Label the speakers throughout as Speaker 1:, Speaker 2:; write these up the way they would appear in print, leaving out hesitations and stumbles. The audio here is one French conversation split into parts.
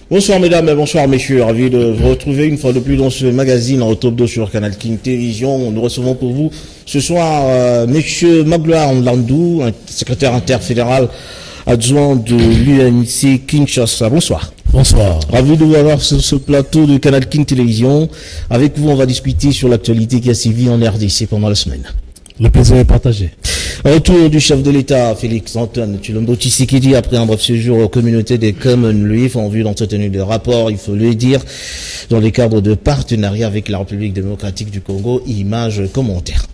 Speaker 1: Bonsoir mesdames et bonsoir messieurs, ravi de vous retrouver une fois de plus dans ce magazine en top 2 sur Canal King Télévision. Nous recevons pour vous ce soir monsieur Magloire Ndlandou, secrétaire interfédéral adjoint de l'UNC Kinshasa. Bonsoir.
Speaker 2: Bonsoir.
Speaker 1: Ravi de vous avoir sur ce plateau de Canal King Télévision. Avec vous, on va discuter sur l'actualité qui a sévi en RDC pendant la semaine.
Speaker 2: Le plaisir est partagé.
Speaker 1: Retour du chef de l'État, Félix Antoine Tshilombo Tshisekedi, après un bref séjour aux communautés des Commonwealth en vue d'entretenir des rapports, il faut le dire, dans le cadre de partenariat avec la République démocratique du Congo. Images, commentaires.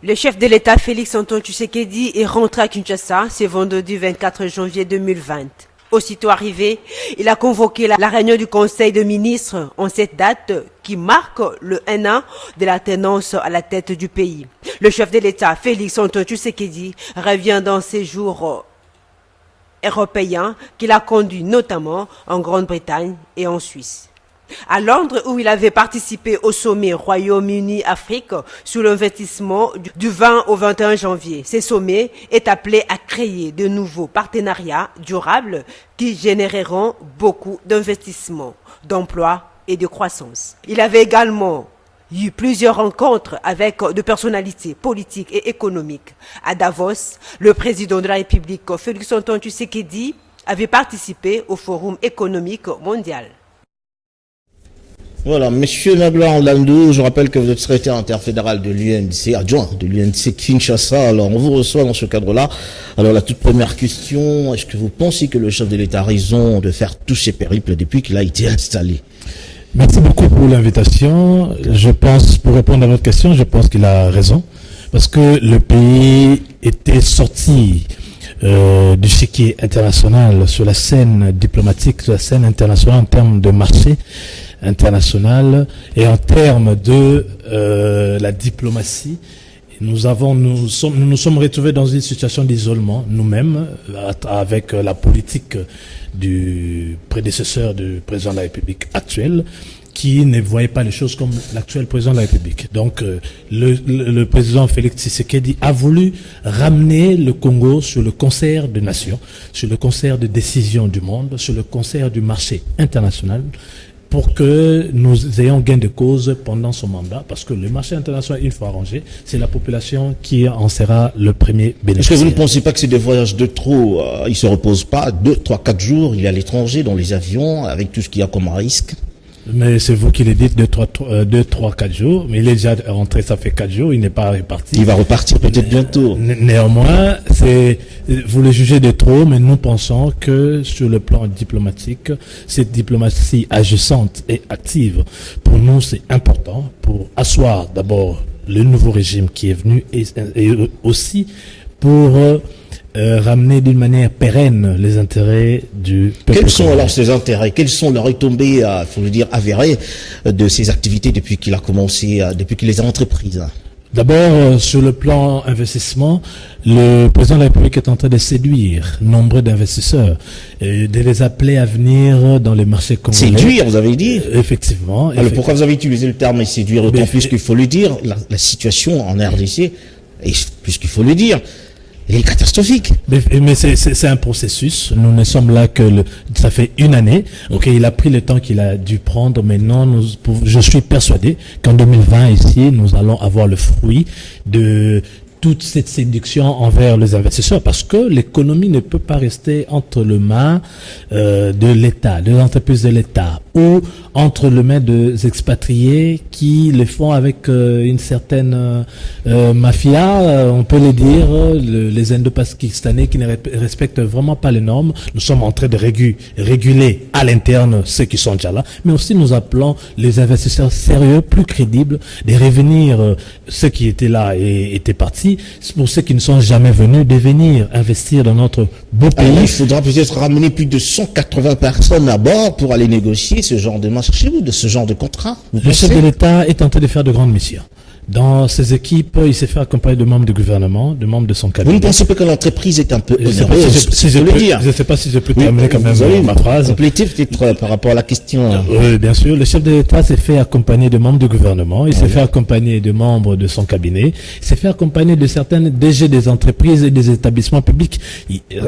Speaker 3: Le chef de l'État, Félix Antoine Tshisekedi, est rentré à Kinshasa ce vendredi 24 janvier 2020. Aussitôt arrivé, il a convoqué la réunion du Conseil de ministres en cette date qui marque le 1 an de l'alternance à la tête du pays. Le chef de l'État, Félix Antoine Tshisekedi, revient dans ses jours européens qu'il a conduits notamment en Grande-Bretagne et en Suisse. À Londres, où il avait participé au sommet Royaume-Uni-Afrique sur l'investissement du 20 au 21 janvier. Ce sommet est appelé à créer de nouveaux partenariats durables qui généreront beaucoup d'investissements, d'emplois et de croissance. Il avait également eu plusieurs rencontres avec des personnalités politiques et économiques. À Davos, le président de la République, Félix Antoine Tshisekedi, avait participé au Forum économique mondial.
Speaker 1: Voilà, monsieur Magloire Ndlandou, je rappelle que vous êtes secrétaire interfédéral de l'UNC, adjoint de l'UNC Kinshasa. Alors, on vous reçoit dans ce cadre-là. Alors, la toute première question, est-ce que vous pensez que le chef de l'État a raison de faire tous ces périples depuis qu'il a été installé?
Speaker 2: Merci beaucoup pour l'invitation. Je pense, pour répondre à votre question, je pense qu'il a raison. Parce que le pays était sorti du chéquier international sur la scène diplomatique, sur la scène internationale en termes de marché international et en termes de la diplomatie. Nous nous sommes retrouvés dans une situation d'isolement nous-mêmes avec la politique du prédécesseur du président de la République actuel, qui ne voyait pas les choses comme l'actuel président de la République. Donc, le président Félix Tshisekedi a voulu ramener le Congo sur le concert des nations, sur le concert de décision du monde, sur le concert du marché international, pour que nous ayons gain de cause pendant son mandat, parce que le marché international, une fois arrangé, c'est la population qui en sera le premier bénéficiaire.
Speaker 1: Est-ce que vous ne pensez pas que c'est des voyages de trop? Il se repose pas 2, 3, 4 jours, il est à l'étranger, dans les avions, avec tout ce qu'il y a comme risque.
Speaker 2: Mais c'est vous qui le dites, 2, 3, 4 jours, mais il est déjà rentré, ça fait 4 jours, il n'est pas reparti.
Speaker 1: Il va repartir peut-être bientôt.
Speaker 2: Néanmoins, vous le jugez de trop, mais nous pensons que sur le plan diplomatique, cette diplomatie agissante et active, pour nous c'est important pour asseoir d'abord le nouveau régime qui est venu et aussi pour ramener d'une manière pérenne les intérêts du peuple.
Speaker 1: Quels sont alors ces intérêts? Quelles sont les retombées, faut le dire, avérées de ces activités depuis qu'il a commencé, depuis qu'il les a entreprises?
Speaker 2: D'abord, sur le plan investissement, le président de la République est en train de séduire nombreux d'investisseurs et de les appeler à venir dans les marchés congolais.
Speaker 1: Séduire, vous avez dit?
Speaker 2: Effectivement.
Speaker 1: Alors pourquoi vous avez utilisé le terme séduire? Autant plus qu'il faut le dire, la situation en RDC, et puisqu'il faut le dire, elle est catastrophique.
Speaker 2: Mais c'est un processus. Nous ne sommes là que ça fait une année. Ok, il a pris le temps qu'il a dû prendre. Maintenant, je suis persuadé qu'en 2020 ici, nous allons avoir le fruit de toute cette séduction envers les investisseurs, parce que l'économie ne peut pas rester entre les mains de l'État, des entreprises de l'État, ou entre les mains des expatriés qui le font avec une certaine mafia, on peut le dire, les Indo-Pakistanais qui ne respectent vraiment pas les normes. Nous sommes en train de réguler à l'interne ceux qui sont déjà là, mais aussi nous appelons les investisseurs sérieux, plus crédibles, de revenir, ceux qui étaient là et étaient partis, pour ceux qui ne sont jamais venus, de venir investir dans notre beau pays.
Speaker 1: Il faudra peut-être ramener plus de 180 personnes à bord pour aller négocier ce genre de marché ou de ce genre de contrat.
Speaker 2: Le chef de l'État est en train de faire de grandes missions. Dans ses équipes, il s'est fait accompagner de membres du gouvernement, de membres de son cabinet.
Speaker 1: Vous ne pensez pas que l'entreprise est un peu onéreuse?
Speaker 2: Je ne sais pas si je peux terminer quand même ma phrase.
Speaker 1: Compléter peut-être par rapport à la question.
Speaker 2: Oui, bien sûr. Le chef de l'État s'est fait accompagner de membres du gouvernement. Il s'est fait accompagner de membres de son cabinet. Il s'est fait accompagner de certaines DG des entreprises et des établissements publics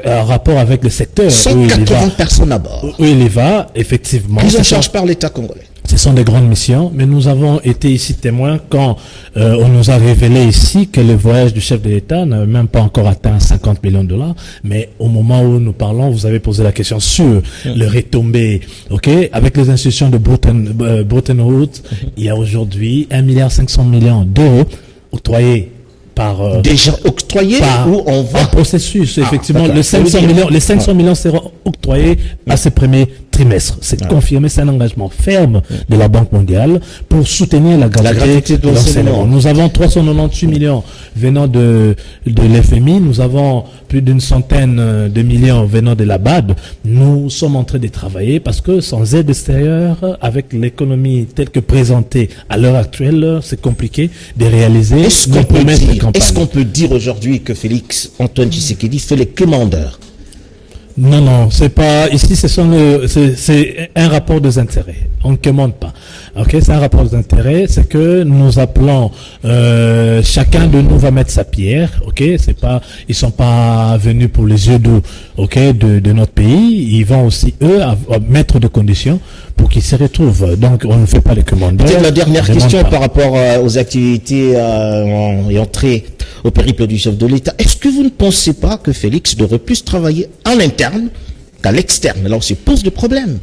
Speaker 2: en rapport avec le secteur.
Speaker 1: 180 personnes à bord.
Speaker 2: Où il y va, effectivement.
Speaker 1: Prise en charge par l'État congolais.
Speaker 2: Ce sont des grandes missions, mais nous avons été ici témoins quand on nous a révélé ici que le voyage du chef de l'État n'a même pas encore atteint 50 millions de dollars. Mais au moment où nous parlons, vous avez posé la question sur le retombé. Ok, avec les institutions de Bretton Woods, il y a aujourd'hui 1,5 milliard d'euros octroyés par
Speaker 1: déjà octroyé ou on va
Speaker 2: en processus. Effectivement, les 500 millions seront octroyés à ce premier trimestre. C'est confirmé, c'est un engagement ferme de la Banque mondiale pour soutenir la gratuité de l'enseignement. Nous avons 398 millions venant de l'FMI, nous avons plus d'une centaine de millions venant de la BAD. Nous sommes en train de travailler parce que sans aide extérieure, avec l'économie telle que présentée à l'heure actuelle, c'est compliqué de réaliser nos promesses de campagne.
Speaker 1: Est-ce qu'on peut dire aujourd'hui que Félix Antoine Tshisekedi fait les commandeurs?
Speaker 2: Non, c'est pas ici. C'est un rapport des intérêts. On ne commande pas. Ok, c'est un rapport des intérêts. C'est que nous appelons. Chacun de nous va mettre sa pierre. Ok, c'est pas. Ils sont pas venus pour les yeux doux. Ok, de notre pays. Ils vont aussi eux à mettre des conditions pour qu'ils se retrouvent. Donc on ne fait pas les commandeurs.
Speaker 1: Peut-être la dernière question par rapport aux activités et entrées au périple du chef de l'État. Est-ce que vous ne pensez pas que Félix devrait plus travailler en interne qu'à l'externe? Là, on se pose le problème.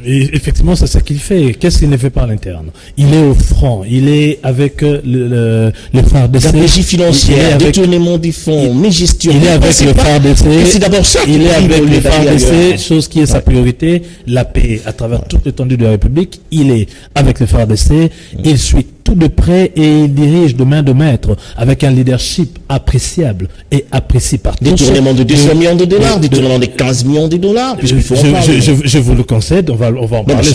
Speaker 2: Et effectivement, c'est ce qu'il fait. Qu'est-ce qu'il ne fait pas à l'interne? Il est au front. Il est avec le FARDC.
Speaker 1: Stratégie financière, détournement des fonds, gestion.
Speaker 2: Il est avec le FARDC.
Speaker 1: C'est d'abord ça.
Speaker 2: Il est avec le FARDC, chose qui est sa priorité, la paix à travers toute l'étendue de la République. Il est avec le FARDC. Il suit tout de près et il dirige de main de maître avec un leadership appréciable et apprécié par tous.
Speaker 1: Détournement de 200 millions de dollars, détournement de 15 millions de dollars.
Speaker 2: Je vous le concède, on va en parler.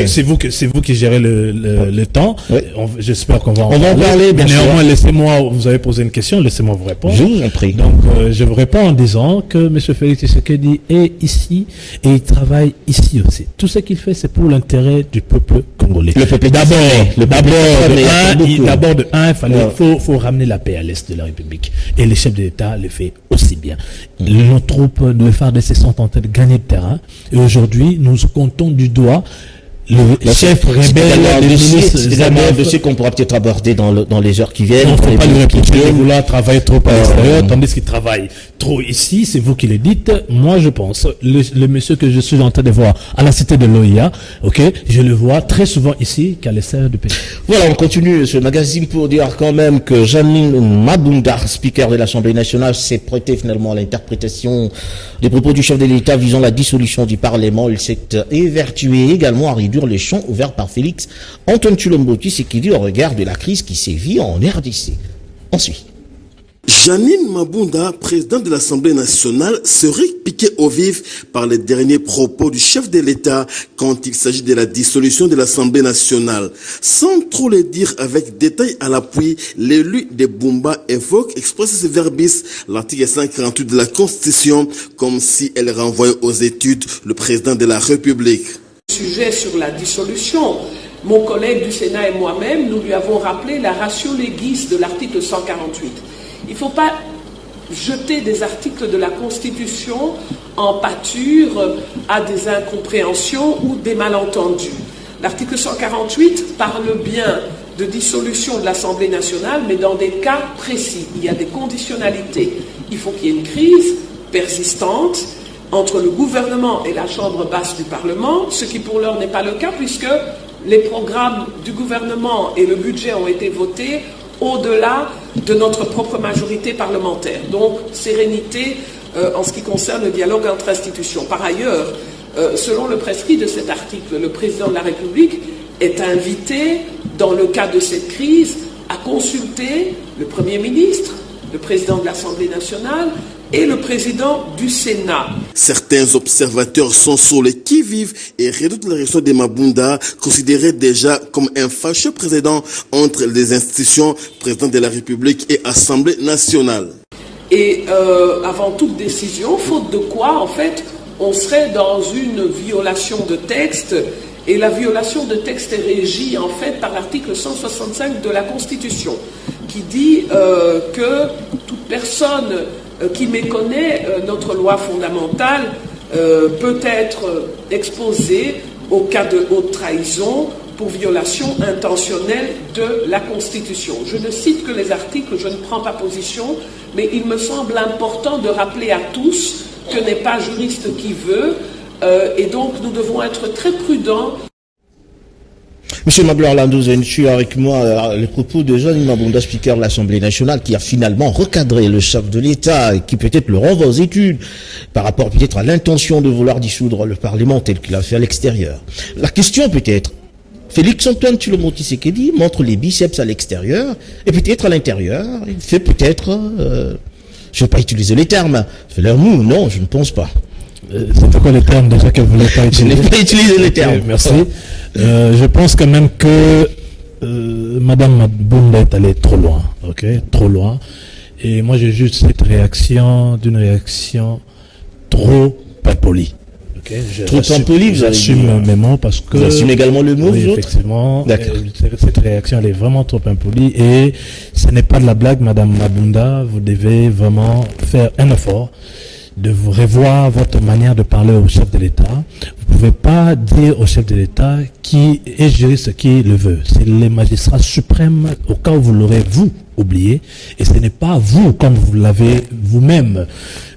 Speaker 2: C'est vous qui gérez le temps. Oui. J'espère qu'on va en parler. Mais néanmoins, laissez-moi, vous avez posé une question, laissez-moi vous répondre.
Speaker 1: Je vous en prie.
Speaker 2: Donc, je vous réponds en disant que M. Félix Tshisekedi est ici et il travaille ici aussi. Tout ce qu'il fait, c'est pour l'intérêt du peuple congolais.
Speaker 1: Le peuple d'abord.
Speaker 2: D'abord, il faut ramener la paix à l'est de la République. Et le chef de l'État le fait aussi bien. Nos troupes de FARDC sont en train de gagner le terrain. Et aujourd'hui, nous comptons du doigt le chef rebelle
Speaker 1: c'est un dossier qu'on pourra peut-être aborder dans les heures qui viennent.
Speaker 2: On ne faut pas lui reprocher de vouloir travailler trop à l'extérieur, tandis qu'il travaille trop ici. C'est vous qui le dites. Moi, je pense, le monsieur que je suis en train de voir à la cité de l'OIA, ok, je le vois très souvent ici qu'à l'extérieur du pays.
Speaker 1: Voilà, on continue ce magazine pour dire quand même que Janine Mabunda, speaker de l'Assemblée nationale, s'est prêté finalement à l'interprétation des propos du chef de l'État visant la dissolution du Parlement. Il s'est évertué également à réduire les champs ouverts par Félix Antoine Tshilombo Tshisekedi au regard de la crise qui sévit en RDC. Ensuite,
Speaker 4: Janine Mabunda, présidente de l'Assemblée nationale, serait piquée au vif par les derniers propos du chef de l'État quand il s'agit de la dissolution de l'Assemblée nationale. Sans trop le dire avec détail à l'appui, l'élu de Bumba évoque expressis verbis l'article 148 de la Constitution comme si elle renvoyait aux études le président de la République.
Speaker 5: Sujet sur la dissolution, mon collègue du Sénat et moi-même, nous lui avons rappelé la ratio legis de l'article 148. Il ne faut pas jeter des articles de la Constitution en pâture à des incompréhensions ou des malentendus. L'article 148 parle bien de dissolution de l'Assemblée nationale, mais dans des cas précis. Il y a des conditionnalités. Il faut qu'il y ait une crise persistante entre le gouvernement et la chambre basse du Parlement, ce qui pour l'heure n'est pas le cas puisque les programmes du gouvernement et le budget ont été votés au-delà de notre propre majorité parlementaire. Donc, sérénité en ce qui concerne le dialogue entre institutions. Par ailleurs, selon le prescrit de cet article, le président de la République est invité, dans le cas de cette crise, à consulter le Premier ministre, le président de l'Assemblée nationale et le président du Sénat.
Speaker 4: Certains observateurs sont sur le qui-vive et redoutent la réaction de Mabunda, considéré déjà comme un fâcheux précédent entre les institutions, président de la République et Assemblée nationale.
Speaker 5: Et avant toute décision, faute de quoi, en fait, on serait dans une violation de texte, et la violation de texte est régie, en fait, par l'article 165 de la Constitution, qui dit que toute personne qui méconnaît notre loi fondamentale peut être exposée au cas de haute trahison pour violation intentionnelle de la Constitution. Je ne cite que les articles, je ne prends pas position, mais il me semble important de rappeler à tous que n'est pas juriste qui veut, et donc nous devons être très prudents.
Speaker 1: Monsieur Magloire Landou, vous avez suivi avec moi les propos de Jean Mabunda, speaker de l'Assemblée nationale, qui a finalement recadré le chef de l'État et qui peut-être le renvoie aux études par rapport peut-être à l'intention de vouloir dissoudre le Parlement tel qu'il a fait à l'extérieur. La question peut-être, Félix-Antoine Tshilombo-Tshisekedi montre les biceps à l'extérieur et peut-être à l'intérieur, il fait peut-être, je ne vais pas utiliser les termes, fait-leur mou, non, je ne pense pas.
Speaker 2: C'est quoi les termes déjà que vous ne voulez pas utiliser?
Speaker 1: Je n'ai pas utilisé les termes.
Speaker 2: Okay, merci. Je pense quand même que Madame Mabunda est allée trop loin, ok, trop loin. Et moi, j'ai juste cette réaction d'une réaction trop impolie. Okay,
Speaker 1: trop impoli, vous
Speaker 2: j'assume mes mots parce que.
Speaker 1: Vous assumez également le mot,
Speaker 2: oui,
Speaker 1: vous
Speaker 2: effectivement. Cette réaction, elle est vraiment trop impolie et ce n'est pas de la blague, Madame Mabunda. Vous devez vraiment faire un effort de vous revoir votre manière de parler au chef de l'État. Vous ne pouvez pas dire au chef de l'État qui est juriste qui le veut. C'est les magistrats suprêmes, au cas où vous l'aurez, vous, oublié. Et ce n'est pas vous, comme vous l'avez vous-même,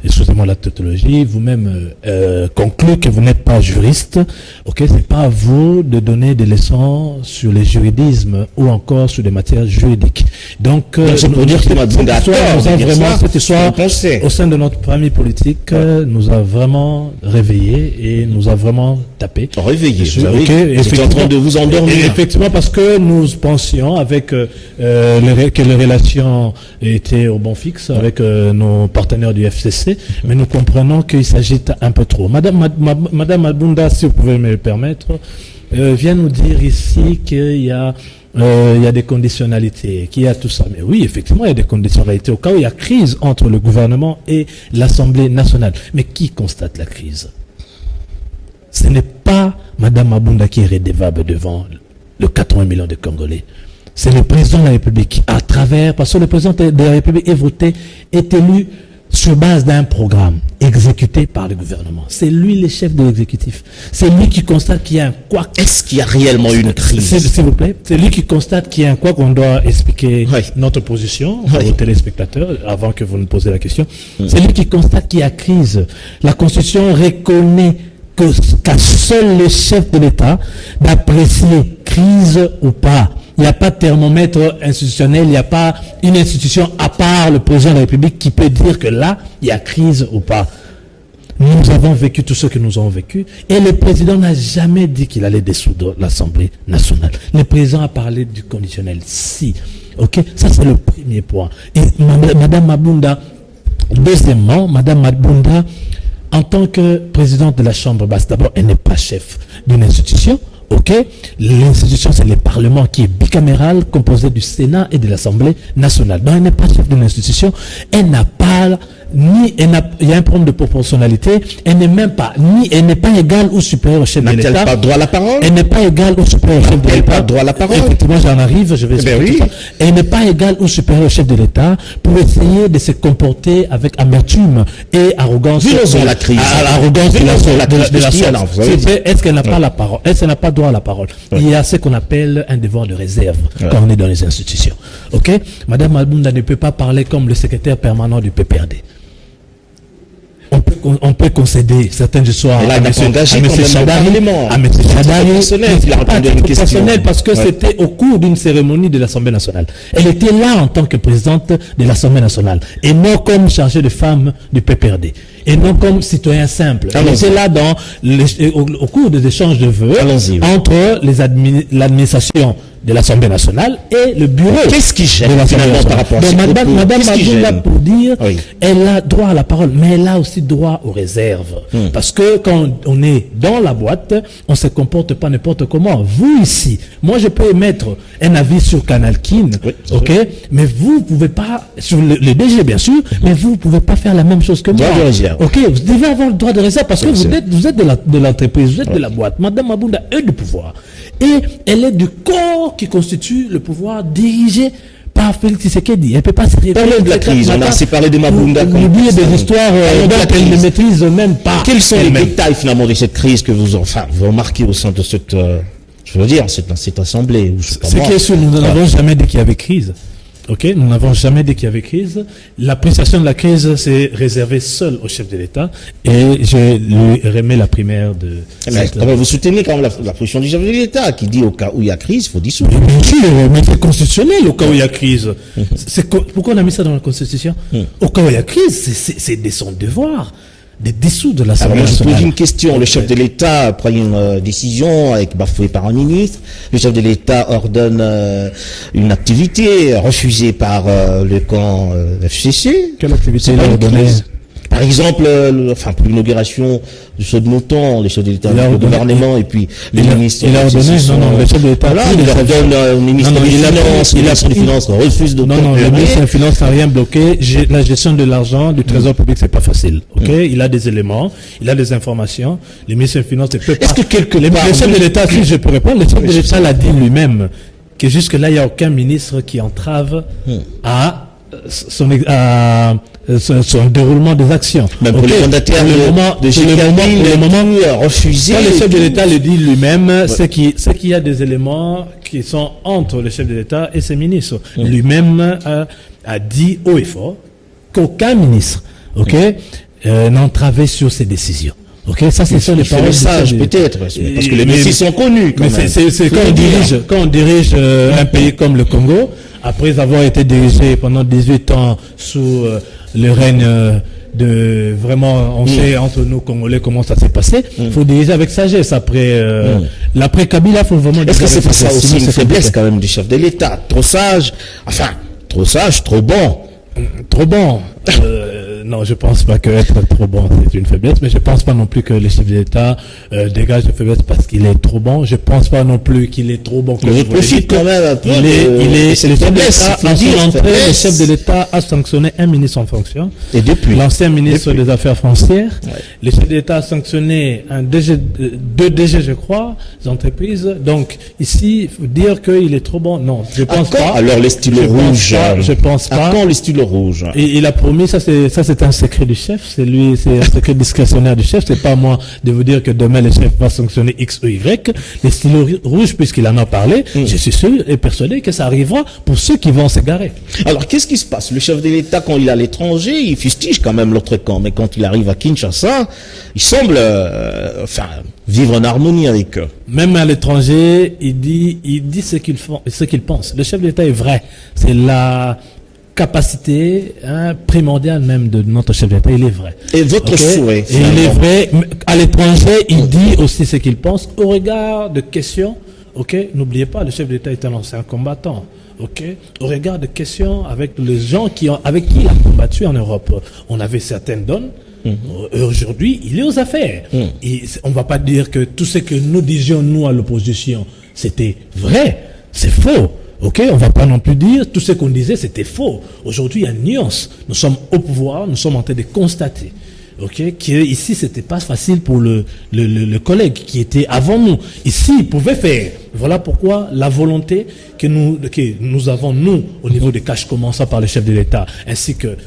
Speaker 2: excusez-moi la tautologie, vous-même conclu que vous n'êtes pas juriste. Ok, c'est pas à vous de donner des leçons sur les juridismes ou encore sur des matières juridiques. Donc,
Speaker 1: c'est pour dire que Mabunda a tort,
Speaker 2: cette histoire, au sein de notre famille politique, nous a vraiment réveillés et nous a vraiment tapé.
Speaker 1: Réveillé,
Speaker 2: vous êtes
Speaker 1: en train de vous endormir.
Speaker 2: Effectivement, parce que nous pensions avec que les relations étaient au bon fixe avec nos partenaires du FCC, mais nous comprenons qu'il s'agit un peu trop. Madame Mabunda, si vous pouvez me le permettre, vient nous dire ici qu'il y a des conditionnalités, qu'il y a tout ça. Mais oui, effectivement, il y a des conditionnalités au cas où il y a crise entre le gouvernement et l'Assemblée nationale. Mais qui constate la crise? Ce n'est pas Madame Mabunda qui est redevable devant le 80 millions de Congolais. C'est le président de la République, parce que le président de la République est élu sur base d'un programme exécuté par le gouvernement. C'est lui le chef de l'exécutif. C'est lui qui constate qu'il y a un couac.
Speaker 1: Est-ce qu'il y a réellement une crise?
Speaker 2: S'il vous plaît. C'est lui qui constate qu'il y a un couac. On doit expliquer notre position aux téléspectateurs avant que vous nous posiez la question. C'est lui qui constate qu'il y a crise. La Constitution reconnaît qu'à seul le chef de l'État d'apprécier crise ou pas. Il n'y a pas de thermomètre institutionnel, il n'y a pas une institution à part le président de la République qui peut dire que là, il y a crise ou pas. Nous avons vécu tout ce que nous avons vécu et le président n'a jamais dit qu'il allait dissoudre l'Assemblée nationale. Le président a parlé du conditionnel. Si. Ok? Ça, c'est le premier point. Et Madame Mabunda, deuxièmement, Madame Mabunda, en tant que présidente de la Chambre basse, d'abord, elle n'est pas chef d'une institution. Ok, l'institution, c'est le Parlement qui est bicaméral, composé du Sénat et de l'Assemblée nationale. Donc, elle n'est pas chef de l'institution. Elle n'a pas il y a un problème de proportionnalité. Elle n'est même pas elle n'est pas égale ou supérieure au chef de l'État.
Speaker 1: N'a-t-elle pas droit à la parole?
Speaker 2: Elle n'est pas égale ou supérieure au chef de l'État.
Speaker 1: Elle n'a pas droit à la parole.
Speaker 2: Effectivement, j'en arrive, je vais expliquer ça. Elle n'est pas égale ou supérieure au chef de l'État pour essayer de se comporter avec amertume et arrogance.
Speaker 1: Disons la crise.
Speaker 2: Arrogance de la sorte. Est-ce qu'elle n'a pas la parole? Est-ce qu'elle n'a pas droit à la parole? Il y a ce qu'on appelle un devoir de réserve quand on est dans les institutions. Ok? Madame Mabunda ne peut pas parler comme le secrétaire permanent du PPRD. On peut concéder certaines histoires à M. Chadari, il a répondu à une question parce que c'était au cours d'une cérémonie de l'Assemblée nationale. Elle était là en tant que présidente de l'Assemblée nationale et non comme chargée de femmes du PPRD. et non comme citoyen simple. C'est là au cours des échanges de vœux entre l'administration de l'Assemblée nationale et le bureau.
Speaker 1: Qu'est-ce qui gêne finalement par rapport à ce
Speaker 2: Madame Mabunda, pour dire, elle a droit à la parole, mais elle a aussi droit aux réserves. Parce que quand on est dans la boîte, on se comporte pas n'importe comment. Vous ici, moi je peux émettre un avis sur Canal Kin, ok, mais vous pouvez pas, sur le DG bien sûr, mais vous pouvez pas faire la même chose que moi. Ok, vous devez avoir le droit de réserve parce que vous êtes de l'entreprise, vous êtes de la boîte. Madame Mabunda a de pouvoir. Et elle est du corps qui constitue le pouvoir dirigé par Félix Tshisekedi. Elle peut pas se référer.
Speaker 1: Parlons de la crise, on a assez parlé de Mabunda.
Speaker 2: Oublier des histoires dont elle ne maîtrise même pas.
Speaker 1: Quels sont les détails finalement de cette crise que vous remarquez au sein de cette, je veux dire, cette assemblée?
Speaker 2: C'est que sûr, nous n'avons jamais dit qu'il y avait crise. Ok, nous n'avons jamais dit qu'il y avait crise. L'appréciation de la crise, c'est réservé seul au chef de l'État. Et je lui remets la primaire de...
Speaker 1: Vous soutenez quand même la position du chef de l'État qui dit au cas où il y a crise, il faut dissoudre.
Speaker 2: Mais c'est constitutionnel au cas où il y a crise. Pourquoi on a mis ça dans la Constitution? Au cas où il y a crise, c'est de son devoir de dissoudre l'Assemblée nationale.
Speaker 1: Je pose une question. Le chef de l'État prend une décision bafouée par un ministre. Le chef de l'État ordonne une activité refusée par le camp FCC.
Speaker 2: Quelle activité il a ordonné?
Speaker 1: Par exemple, pour l'inauguration du saut de mouton, les chefs de l'État, le gouvernement et puis les ministres.
Speaker 2: Il a ordonné, non, le chef de l'État.
Speaker 1: Voilà, il ordonne au ministre des Finances, refuse de.
Speaker 2: Non, le ministre des Finances n'a rien bloqué. La gestion de l'argent, du trésor public, c'est pas facile. Ok? Il a des éléments, il a des informations. Le ministre des Finances ne peut pas.
Speaker 1: Est-ce que quelque part.
Speaker 2: Le chef de l'État, si je peux répondre, le chef de l'État l'a dit lui-même, que jusque-là, il n'y a aucun ministre qui entrave à son déroulement des actions.
Speaker 1: Même pour les mandataires
Speaker 2: le moment
Speaker 1: refusé.
Speaker 2: Quand le chef de l'État le dit lui-même, c'est qu'il y a des éléments qui sont entre le chef de l'État et ses ministres. Lui-même a dit haut et fort qu'aucun ministre, n'entravait sur ses décisions. Ok, ça c'est sur les paroles
Speaker 1: messages peut-être, parce que les messieurs sont connus.
Speaker 2: Mais c'est quand on dirige un pays comme le Congo, après avoir été dirigé pendant 18 ans sous le règne de vraiment, on sait entre nous Congolais comment ça s'est passé. Faut diriger avec sagesse après l'après Kabila. Faut vraiment.
Speaker 1: Est-ce que c'est pas ça aussi une faiblesse quand même du chef de l'État? Trop sage, trop bon.
Speaker 2: Trop bon. Non, je pense pas que être trop bon c'est une faiblesse, mais je pense pas non plus que le chef de l'État dégage de faiblesse parce qu'il est trop bon. Je pense pas non plus qu'il est trop bon.
Speaker 1: Je profite quand même un peu.
Speaker 2: C'est le chef de l'État a sanctionné un ministre en fonction.
Speaker 1: Et depuis
Speaker 2: l'ancien ministre des Affaires foncières, le chef de l'État a sanctionné deux DG, je crois, des entreprises. Donc ici, il faut dire qu'il est trop bon. Non, je pense pas.
Speaker 1: Alors les stylos rouges.
Speaker 2: Je pense pas.
Speaker 1: À quand les stylos rouges?
Speaker 2: Et il a promis, ça c'est un secret du chef, c'est un secret discrétionnaire du chef, c'est pas moi de vous dire que demain le chef va sanctionner X ou Y. Les stylos rouges, puisqu'il en a parlé, je suis sûr et persuadé que ça arrivera pour ceux qui vont s'égarer.
Speaker 1: Alors qu'est-ce qui se passe? Le chef de l'État, quand il est à l'étranger, il fustige quand même l'autre camp, mais quand il arrive à Kinshasa, il semble vivre en harmonie avec eux.
Speaker 2: Même à l'étranger, il dit ce qu'il pense. Le chef de l'État est vrai. C'est la capacité primordiale même de notre chef d'État, il est vrai.
Speaker 1: Et votre souhait,
Speaker 2: et il est vrai. À l'étranger, il dit aussi ce qu'il pense au regard de questions. Ok, n'oubliez pas, le chef d'État est un ancien combattant. Ok, au regard de questions avec les gens avec qui il a combattu en Europe, on avait certaines donnes. Aujourd'hui, il est aux affaires. Et on va pas dire que tout ce que nous disions nous à l'opposition, c'était vrai. C'est faux. Ok, on va pas non plus dire tout ce qu'on disait c'était faux. Aujourd'hui, il y a une nuance. Nous sommes au pouvoir, nous sommes en train de constater. Ok, ici c'était pas facile pour le collègue qui était avant nous. Ici, il pouvait faire. Voilà pourquoi la volonté que nous avons nous au niveau des caches, commençant par le chef de l'État, ainsi que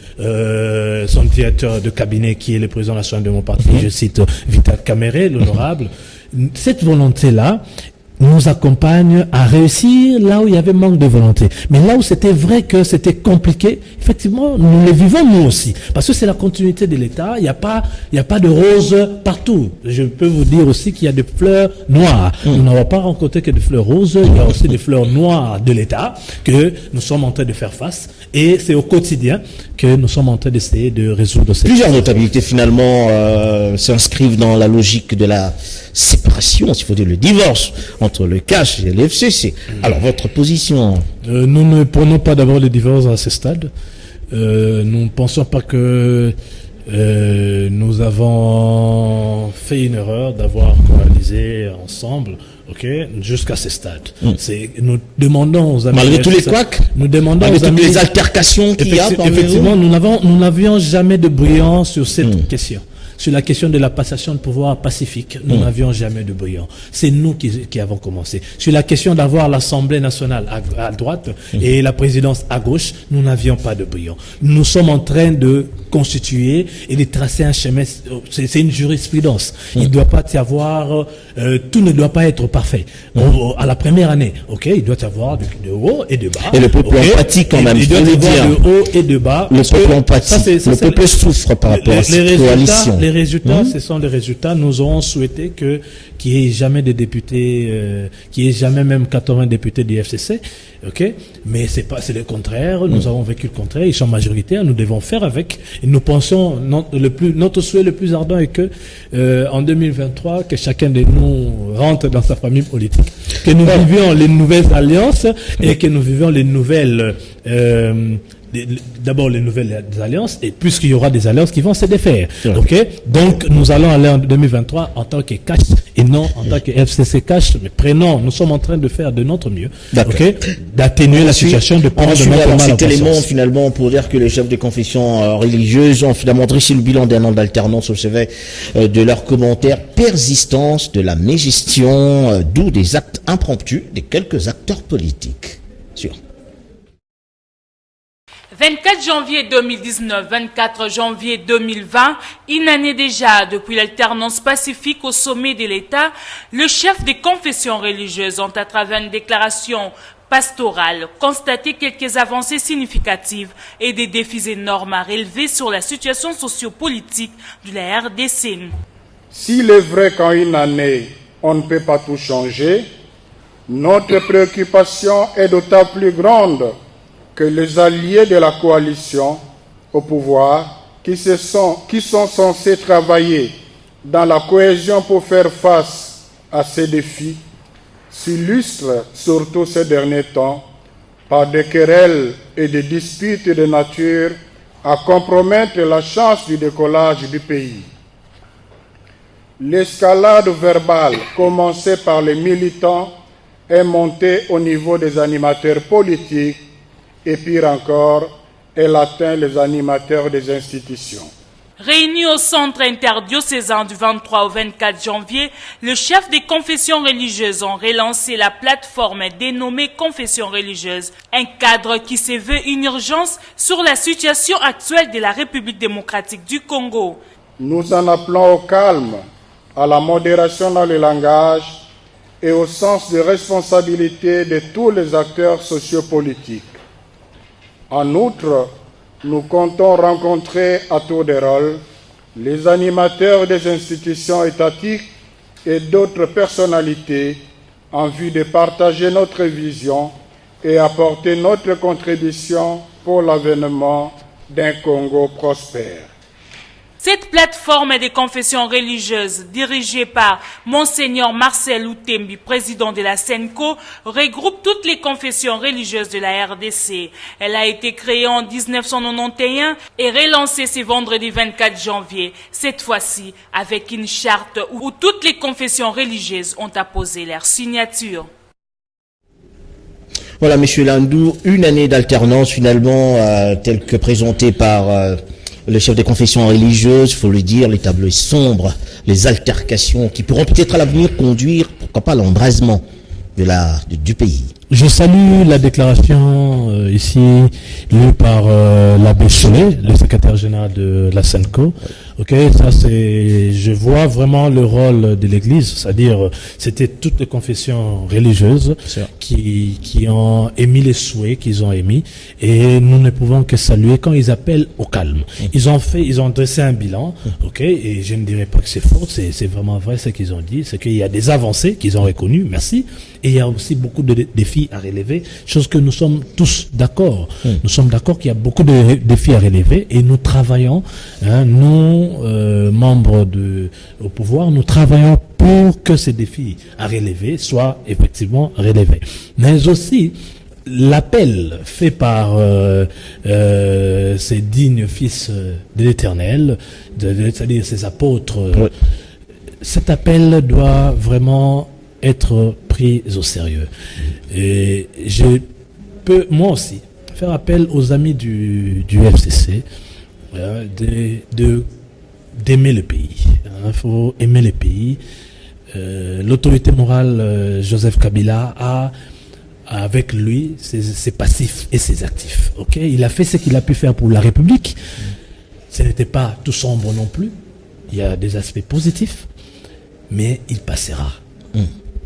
Speaker 2: son directeur de cabinet qui est le président national de mon parti, je cite Vital Kamere, l'honorable. Cette volonté-là nous accompagne à réussir là où il y avait manque de volonté. Mais là où c'était vrai que c'était compliqué, effectivement, nous le vivons nous aussi. Parce que c'est la continuité de l'État. Il n'y a pas de roses partout. Je peux vous dire aussi qu'il y a des fleurs noires. Nous n'avons pas rencontré que des fleurs roses. Il y a aussi des fleurs noires de l'État que nous sommes en train de faire face. Et c'est au quotidien que nous sommes en train d'essayer de résoudre ces
Speaker 1: Plusieurs notabilités finalement s'inscrivent dans la logique de la séparation, s'il faut dire le divorce entre le CACH et l'FCC. Alors votre position?
Speaker 2: Nous ne prenons pas d'abord le divorce à ce stade. Nous ne pensons pas que nous avons fait une erreur d'avoir coalisé ensemble, jusqu'à ce stade. Nous demandons aux amis.
Speaker 1: Malgré tous les couacs,
Speaker 2: nous demandons
Speaker 1: malgré
Speaker 2: aux amis,
Speaker 1: toutes les altercations qu'il y a.
Speaker 2: Effectivement, nous n'avions jamais de brillant sur cette question. Sur la question de la passation de pouvoir pacifique, nous n'avions jamais de brillant. C'est nous qui avons commencé. Sur la question d'avoir l'Assemblée nationale à droite et la présidence à gauche, nous n'avions pas de brillant. Nous sommes en train de constituer et de tracer un chemin. C'est une jurisprudence. Il ne doit pas y avoir, tout ne doit pas être parfait. À la première année, il doit y avoir de haut et de bas.
Speaker 1: Et le peuple empathie quand même.
Speaker 2: Il doit y avoir de haut et de bas.
Speaker 1: Le peuple empathie. Le peuple souffre par rapport à cette coalition.
Speaker 2: Les résultats, ce sont les résultats. Nous aurons souhaité qu'il n'y ait jamais de députés, qu'il n'y ait jamais même 80 députés du FCC, mais c'est le contraire. Nous avons vécu le contraire. Ils sont majoritaires. Nous devons faire avec. Et nous pensons notre souhait le plus ardent est que en 2023, que chacun de nous rentre dans sa famille politique, que nous vivions les nouvelles alliances et que nous vivions les nouvelles. D'abord les nouvelles alliances, et puisqu'il y aura des alliances qui vont se défaire. Donc nous allons aller en 2023 en tant que CACH et non en tant que FCC CACH, mais nous sommes en train de faire de notre mieux, d'atténuer la situation, de prendre de notre mal.
Speaker 1: Cet élément finalement pour dire que les chefs de confession religieuses ont finalement dressé le bilan d'un an d'alternance au chevet de leurs commentaires, persistance de la mégestion, d'où des actes impromptus des quelques acteurs politiques.
Speaker 6: 24 janvier 2019, 24 janvier 2020, une année déjà depuis l'alternance pacifique au sommet de l'État, le chef des confessions religieuses ont, à travers une déclaration pastorale, constaté quelques avancées significatives et des défis énormes à relever sur la situation sociopolitique de la RDC.
Speaker 7: S'il est vrai qu'en une année, on ne peut pas tout changer, notre préoccupation est d'autant plus grande que les alliés de la coalition au pouvoir, qui sont censés travailler dans la cohésion pour faire face à ces défis, s'illustrent surtout ces derniers temps par des querelles et des disputes de nature à compromettre la chance du décollage du pays. L'escalade verbale commencée par les militants est montée au niveau des animateurs politiques et pire encore, elle atteint les animateurs des institutions.
Speaker 6: Réunis au centre interdiocésain du 23 au 24 janvier, le chef des confessions religieuses ont relancé la plateforme dénommée Confessions religieuses, un cadre qui se veut une urgence sur la situation actuelle de la République démocratique du Congo.
Speaker 7: Nous en appelons au calme, à la modération dans le langage et au sens de responsabilité de tous les acteurs sociopolitiques. En outre, nous comptons rencontrer à tour de rôle les animateurs des institutions étatiques et d'autres personnalités en vue de partager notre vision et apporter notre contribution pour l'avènement d'un Congo prospère.
Speaker 6: Cette plateforme des confessions religieuses, dirigée par Monseigneur Marcel Outembi, président de la SENCO, regroupe toutes les confessions religieuses de la RDC. Elle a été créée en 1991 et relancée ce vendredi 24 janvier, cette fois-ci avec une charte où toutes les confessions religieuses ont apposé leur signature.
Speaker 1: Voilà, Monsieur Landou, une année d'alternance finalement, telle que présentée par le chef des confessions religieuses, il faut le dire, les tableaux sombres, les altercations qui pourront peut-être à l'avenir conduire, pourquoi pas, à l'embrasement du pays.
Speaker 2: Je salue la déclaration ici lue par l'abbé Cholet, le secrétaire général de la SENCO. Ok, ça c'est, je vois vraiment le rôle de l'Église, c'est-à-dire c'était toutes les confessions religieuses qui ont émis les souhaits qu'ils ont émis, et nous ne pouvons que saluer quand ils appellent au calme. Ils ont dressé un bilan, ok, et je ne dirais pas que c'est faux, c'est vraiment vrai ce qu'ils ont dit, c'est qu'il y a des avancées qu'ils ont reconnues, merci, et il y a aussi beaucoup de défis à relever, chose que nous sommes tous d'accord. Nous sommes d'accord qu'il y a beaucoup de défis à relever, et nous travaillons, nous membres au pouvoir, nous travaillons pour que ces défis à relever soient effectivement relevés. Mais aussi, l'appel fait par ces dignes fils de l'Éternel, c'est-à-dire ces apôtres, cet appel doit vraiment être pris au sérieux. Et je peux, moi aussi, faire appel aux amis du FCC d'aimer le pays. Il faut aimer le pays. L'autorité morale Joseph Kabila a avec lui ses passifs et ses actifs. Ok, il a fait ce qu'il a pu faire pour la République. Ce n'était pas tout sombre non plus. Il y a des aspects positifs, mais il passera.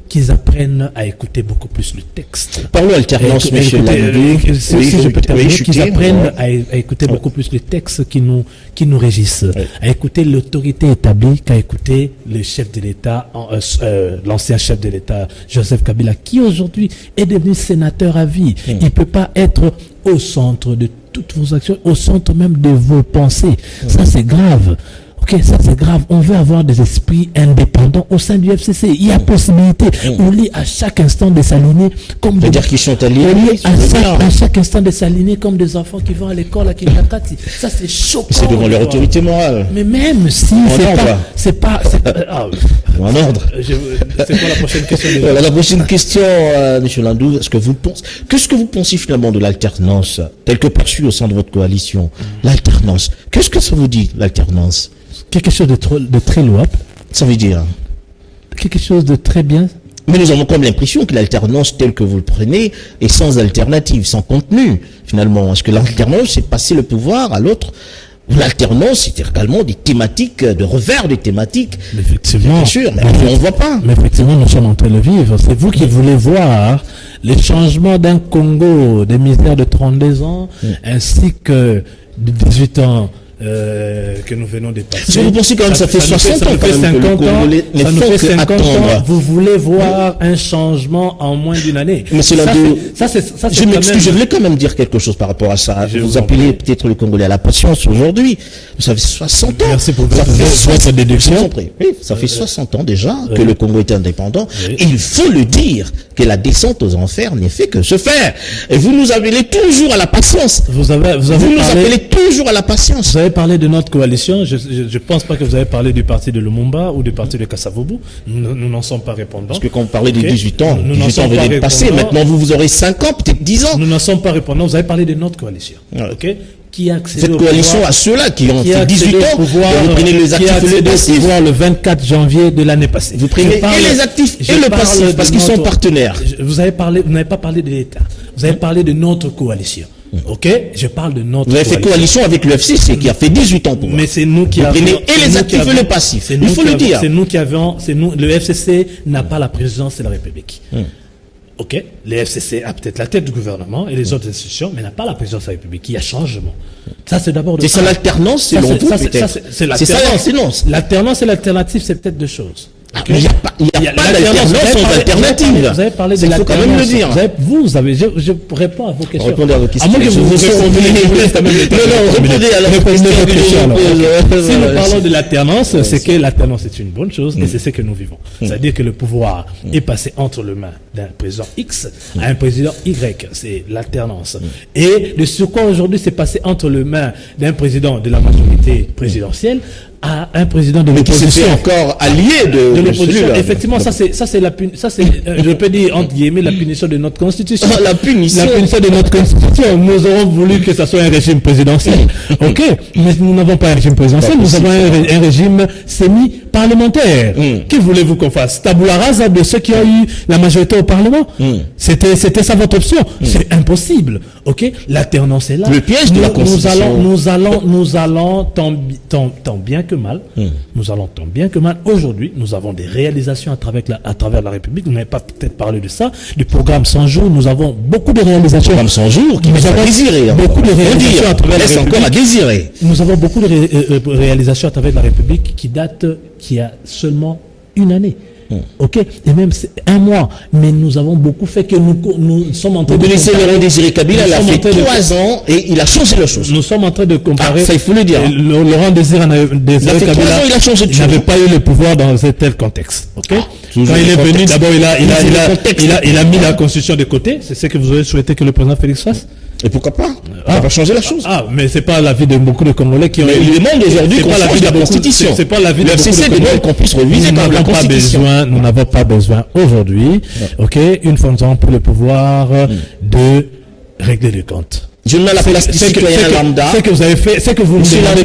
Speaker 2: Qu'ils apprennent à écouter beaucoup plus le texte.
Speaker 1: Parlons alternance, M. Landou.
Speaker 2: Si je peux terminer, qu'ils apprennent à écouter beaucoup plus le texte qui nous régissent, à écouter l'autorité établie, qu'à écouter le chef de l'État, l'ancien chef de l'État, Joseph Kabila, qui aujourd'hui est devenu sénateur à vie. Il ne peut pas être au centre de toutes vos actions, au centre même de vos pensées. Ça, c'est grave. Ok, ça c'est grave. On veut avoir des esprits indépendants au sein du FCC. Il y a possibilité. On lit à chaque instant de s'aligner comme
Speaker 1: dire qu'ils sont alignés.
Speaker 2: À chaque instant de s'aligner comme des enfants qui vont à l'école à Kinshasa. Ça c'est choquant.
Speaker 1: C'est devant leur autorité morale.
Speaker 2: Mais même si c'est pas
Speaker 1: en ordre.
Speaker 2: C'est quoi la prochaine question?
Speaker 1: La prochaine question, M. Landou, qu'est-ce que vous pensez finalement de l'alternance telle que perçue au sein de votre coalition? L'alternance. Qu'est-ce que ça vous dit, l'alternance?
Speaker 2: Quelque chose de très louable.
Speaker 1: Ça veut dire
Speaker 2: quelque chose de très bien.
Speaker 1: Mais nous avons comme l'impression que l'alternance telle que vous le prenez est sans alternative, sans contenu, finalement. Est-ce que l'alternance, c'est passer le pouvoir à l'autre? L'alternance, c'est également des thématiques, de revers des thématiques.
Speaker 2: Effectivement.
Speaker 1: Bien sûr, mais on ne voit pas.
Speaker 2: Mais effectivement, nous sommes en train de le vivre. C'est vous qui voulez voir les changements d'un Congo, des misères de 32 ans, ainsi que de 18 ans, que nous venons de passer.
Speaker 1: Est-ce que vous pensez quand même ça fait 60 ans quand même que le Congolais ne font que attendre?
Speaker 2: Vous voulez voir un changement en moins d'une année.
Speaker 1: Monsieur Landou, je m'excuse, je voulais quand même dire quelque chose par rapport à ça. Vous appelez peut-être le Congolais à la patience aujourd'hui. Ça fait 60 ans.
Speaker 2: Merci pour votre déduction.
Speaker 1: Oui, ça fait 60 ans déjà que le Congo est indépendant. Et il faut le dire que la descente aux enfers n'est fait que se faire. Et vous nous appelez toujours à la patience. Vous nous appelez toujours à la patience.
Speaker 2: Vous avez parlé de notre coalition. Je ne pense pas que vous avez parlé du parti de Lumumba ou du parti de Kasavubu. Nous n'en sommes pas répondants.
Speaker 1: Parce que quand vous parlez des 18 ans, 18 ans venaient de passer. Maintenant, vous aurez 5 ans, peut-être 10 ans.
Speaker 2: Nous n'en sommes pas répondants. Vous avez parlé de notre coalition. Ok? Qui a accédé
Speaker 1: cette coalition pouvoir, à ceux-là qui ont fait 18 ans, vous prenez les actifs et les passifs.
Speaker 2: Le 24 janvier de l'année passée.
Speaker 1: Vous prenez et les actifs et le passif parce qu'ils sont partenaires.
Speaker 2: Vous n'avez pas parlé de l'État. Vous avez parlé de notre coalition. Ok, je parle de notre.
Speaker 1: Vous avez fait coalition avec le FCC qui a fait 18 ans pour moi.
Speaker 2: Mais c'est nous qui
Speaker 1: avons. Et les actifs et le passif. Il faut le dire.
Speaker 2: C'est nous qui avons. Le FCC n'a pas la présidence de la République. Ok, le FCC a peut-être la tête du gouvernement et les autres institutions, mais n'a pas la présidence de la République. Il y a changement. Ça, c'est d'abord.
Speaker 1: C'est ça l'alternance, c'est
Speaker 2: l'alternance. L'alternance et l'alternative, c'est peut-être deux choses.
Speaker 1: Okay. Mais il n'y a pas d'alternance sans alternative.
Speaker 2: Vous avez parlé de l'alternance. Il faut quand même le dire. Je réponds à vos questions.
Speaker 1: Répondez à vos questions.
Speaker 2: À moins que vous
Speaker 1: répondez à la question.
Speaker 2: Si nous parlons de l'alternance, c'est que l'alternance est une bonne chose et c'est ce que nous vivons. C'est-à-dire que le pouvoir est passé entre les mains d'un président X à un président Y. C'est l'alternance. Et de ce quoi aujourd'hui c'est passé entre les mains d'un président de la majorité présidentielle à un président de l'opposition.
Speaker 1: Qui s'est encore allié de
Speaker 2: l'opposition. Effectivement, ça c'est je peux dire entre guillemets la punition de notre constitution.
Speaker 1: La punition
Speaker 2: de notre constitution. Nous aurons voulu que ça soit un régime présidentiel. Ok, mais nous n'avons pas un régime présidentiel, nous avons un régime parlementaire. Que voulez-vous qu'on fasse? Tabula rasa de ceux qui ont eu la majorité au Parlement. C'était ça votre option. C'est impossible. Ok? L'alternance est là.
Speaker 1: Le piège de la Constitution.
Speaker 2: Nous allons tant bien que mal. Nous allons tant bien que mal. Aujourd'hui, nous avons des réalisations à travers la République. Vous n'avez pas peut-être parlé de ça. Du programme 100 jours, nous avons beaucoup de réalisations.
Speaker 1: Programme 100 jours qui nous avons désiré.
Speaker 2: Beaucoup de réalisations à travers la République.
Speaker 1: Encore à désirer.
Speaker 2: Nous avons beaucoup de réalisations à travers la République qui a seulement une année. Ok, et même c'est un mois, mais nous avons beaucoup fait que nous sommes en train
Speaker 1: de laisser Laurent Désiré Kabila, il a fait 3 ans et il a changé la chose.
Speaker 2: Nous sommes en train de comparer.
Speaker 1: Ça, il faut le dire.
Speaker 2: Laurent Désiré Kabila
Speaker 1: n'avait
Speaker 2: pas eu le pouvoir dans un tel contexte. Ok. Quand il est venu, d'abord il a mis la Constitution de côté. C'est ce que vous auriez souhaité que le président Félix fasse.
Speaker 1: Et pourquoi pas? Ça va changer la chose.
Speaker 2: Mais c'est pas l'avis de beaucoup de Congolais qui ont.
Speaker 1: Il demande aujourd'hui qu'on change la Constitution.
Speaker 2: C'est pas l'avis de beaucoup de
Speaker 1: FCC demande qu'on puisse réviser la Constitution.
Speaker 2: Nous n'avons pas besoin aujourd'hui, ok, une fois nous avons pris le pouvoir de régler les comptes.
Speaker 1: Je mets la place du citoyen lambda.
Speaker 2: Ce que vous avez fait, ce que vous nous demandez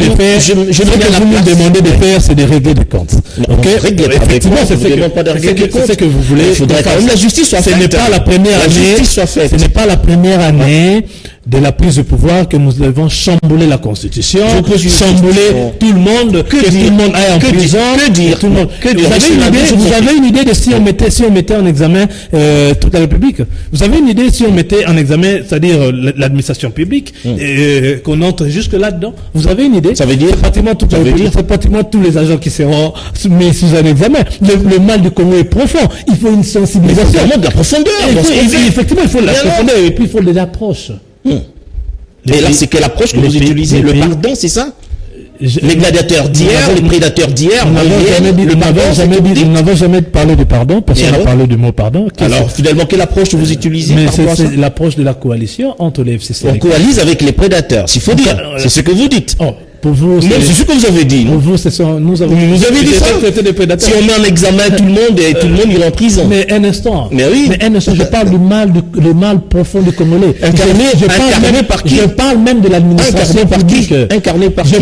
Speaker 2: de faire, c'est de régler des comptes. Ok. Effectivement, c'est ce que vous voulez.
Speaker 1: Il faudrait quand même la justice soit faite.
Speaker 2: Ce n'est pas la première année. Ce n'est pas la première année de la prise de pouvoir que nous devons chambouler la Constitution, chambouler tout le monde, que tout le monde aille en prison. Vous avez une idée de si on mettait en examen toute la République. Vous avez une idée si on mettait en examen, c'est-à-dire l'administration publique, qu'on entre jusque là-dedans. Vous avez une idée?
Speaker 1: Ça veut dire
Speaker 2: pratiquement toute la République, c'est pratiquement tous les agents qui seront mis sous un examen. Le mal du Congo est profond. Il faut une sensibilisation.
Speaker 1: Il faut de la profondeur.
Speaker 2: Effectivement, il faut de la profondeur et puis il faut des approches.
Speaker 1: Et là, c'est quelle approche que vous utilisez? Le pardon, c'est ça? Les gladiateurs d'hier, les prédateurs d'hier,
Speaker 2: nous n'avons jamais parlé de pardon, personne n'a parlé du mot pardon.
Speaker 1: Alors, finalement, quelle approche vous utilisez?
Speaker 2: Mais c'est l'approche de la coalition entre les FCC.
Speaker 1: On coalise avec les prédateurs, s'il faut dire. C'est ce que vous dites.
Speaker 2: Pour vous,
Speaker 1: c'est ce que vous avez dit.
Speaker 2: Pour vous, nous avez
Speaker 1: dit ça. Si on met en examen tout le monde et tout le monde ira en prison.
Speaker 2: Mais un instant.
Speaker 1: Mais oui.
Speaker 2: Mais un instant, je parle du mal profond du Congolais.
Speaker 1: Incarné par qui?
Speaker 2: Je parle même de l'administration publique.
Speaker 1: Incarné par qui?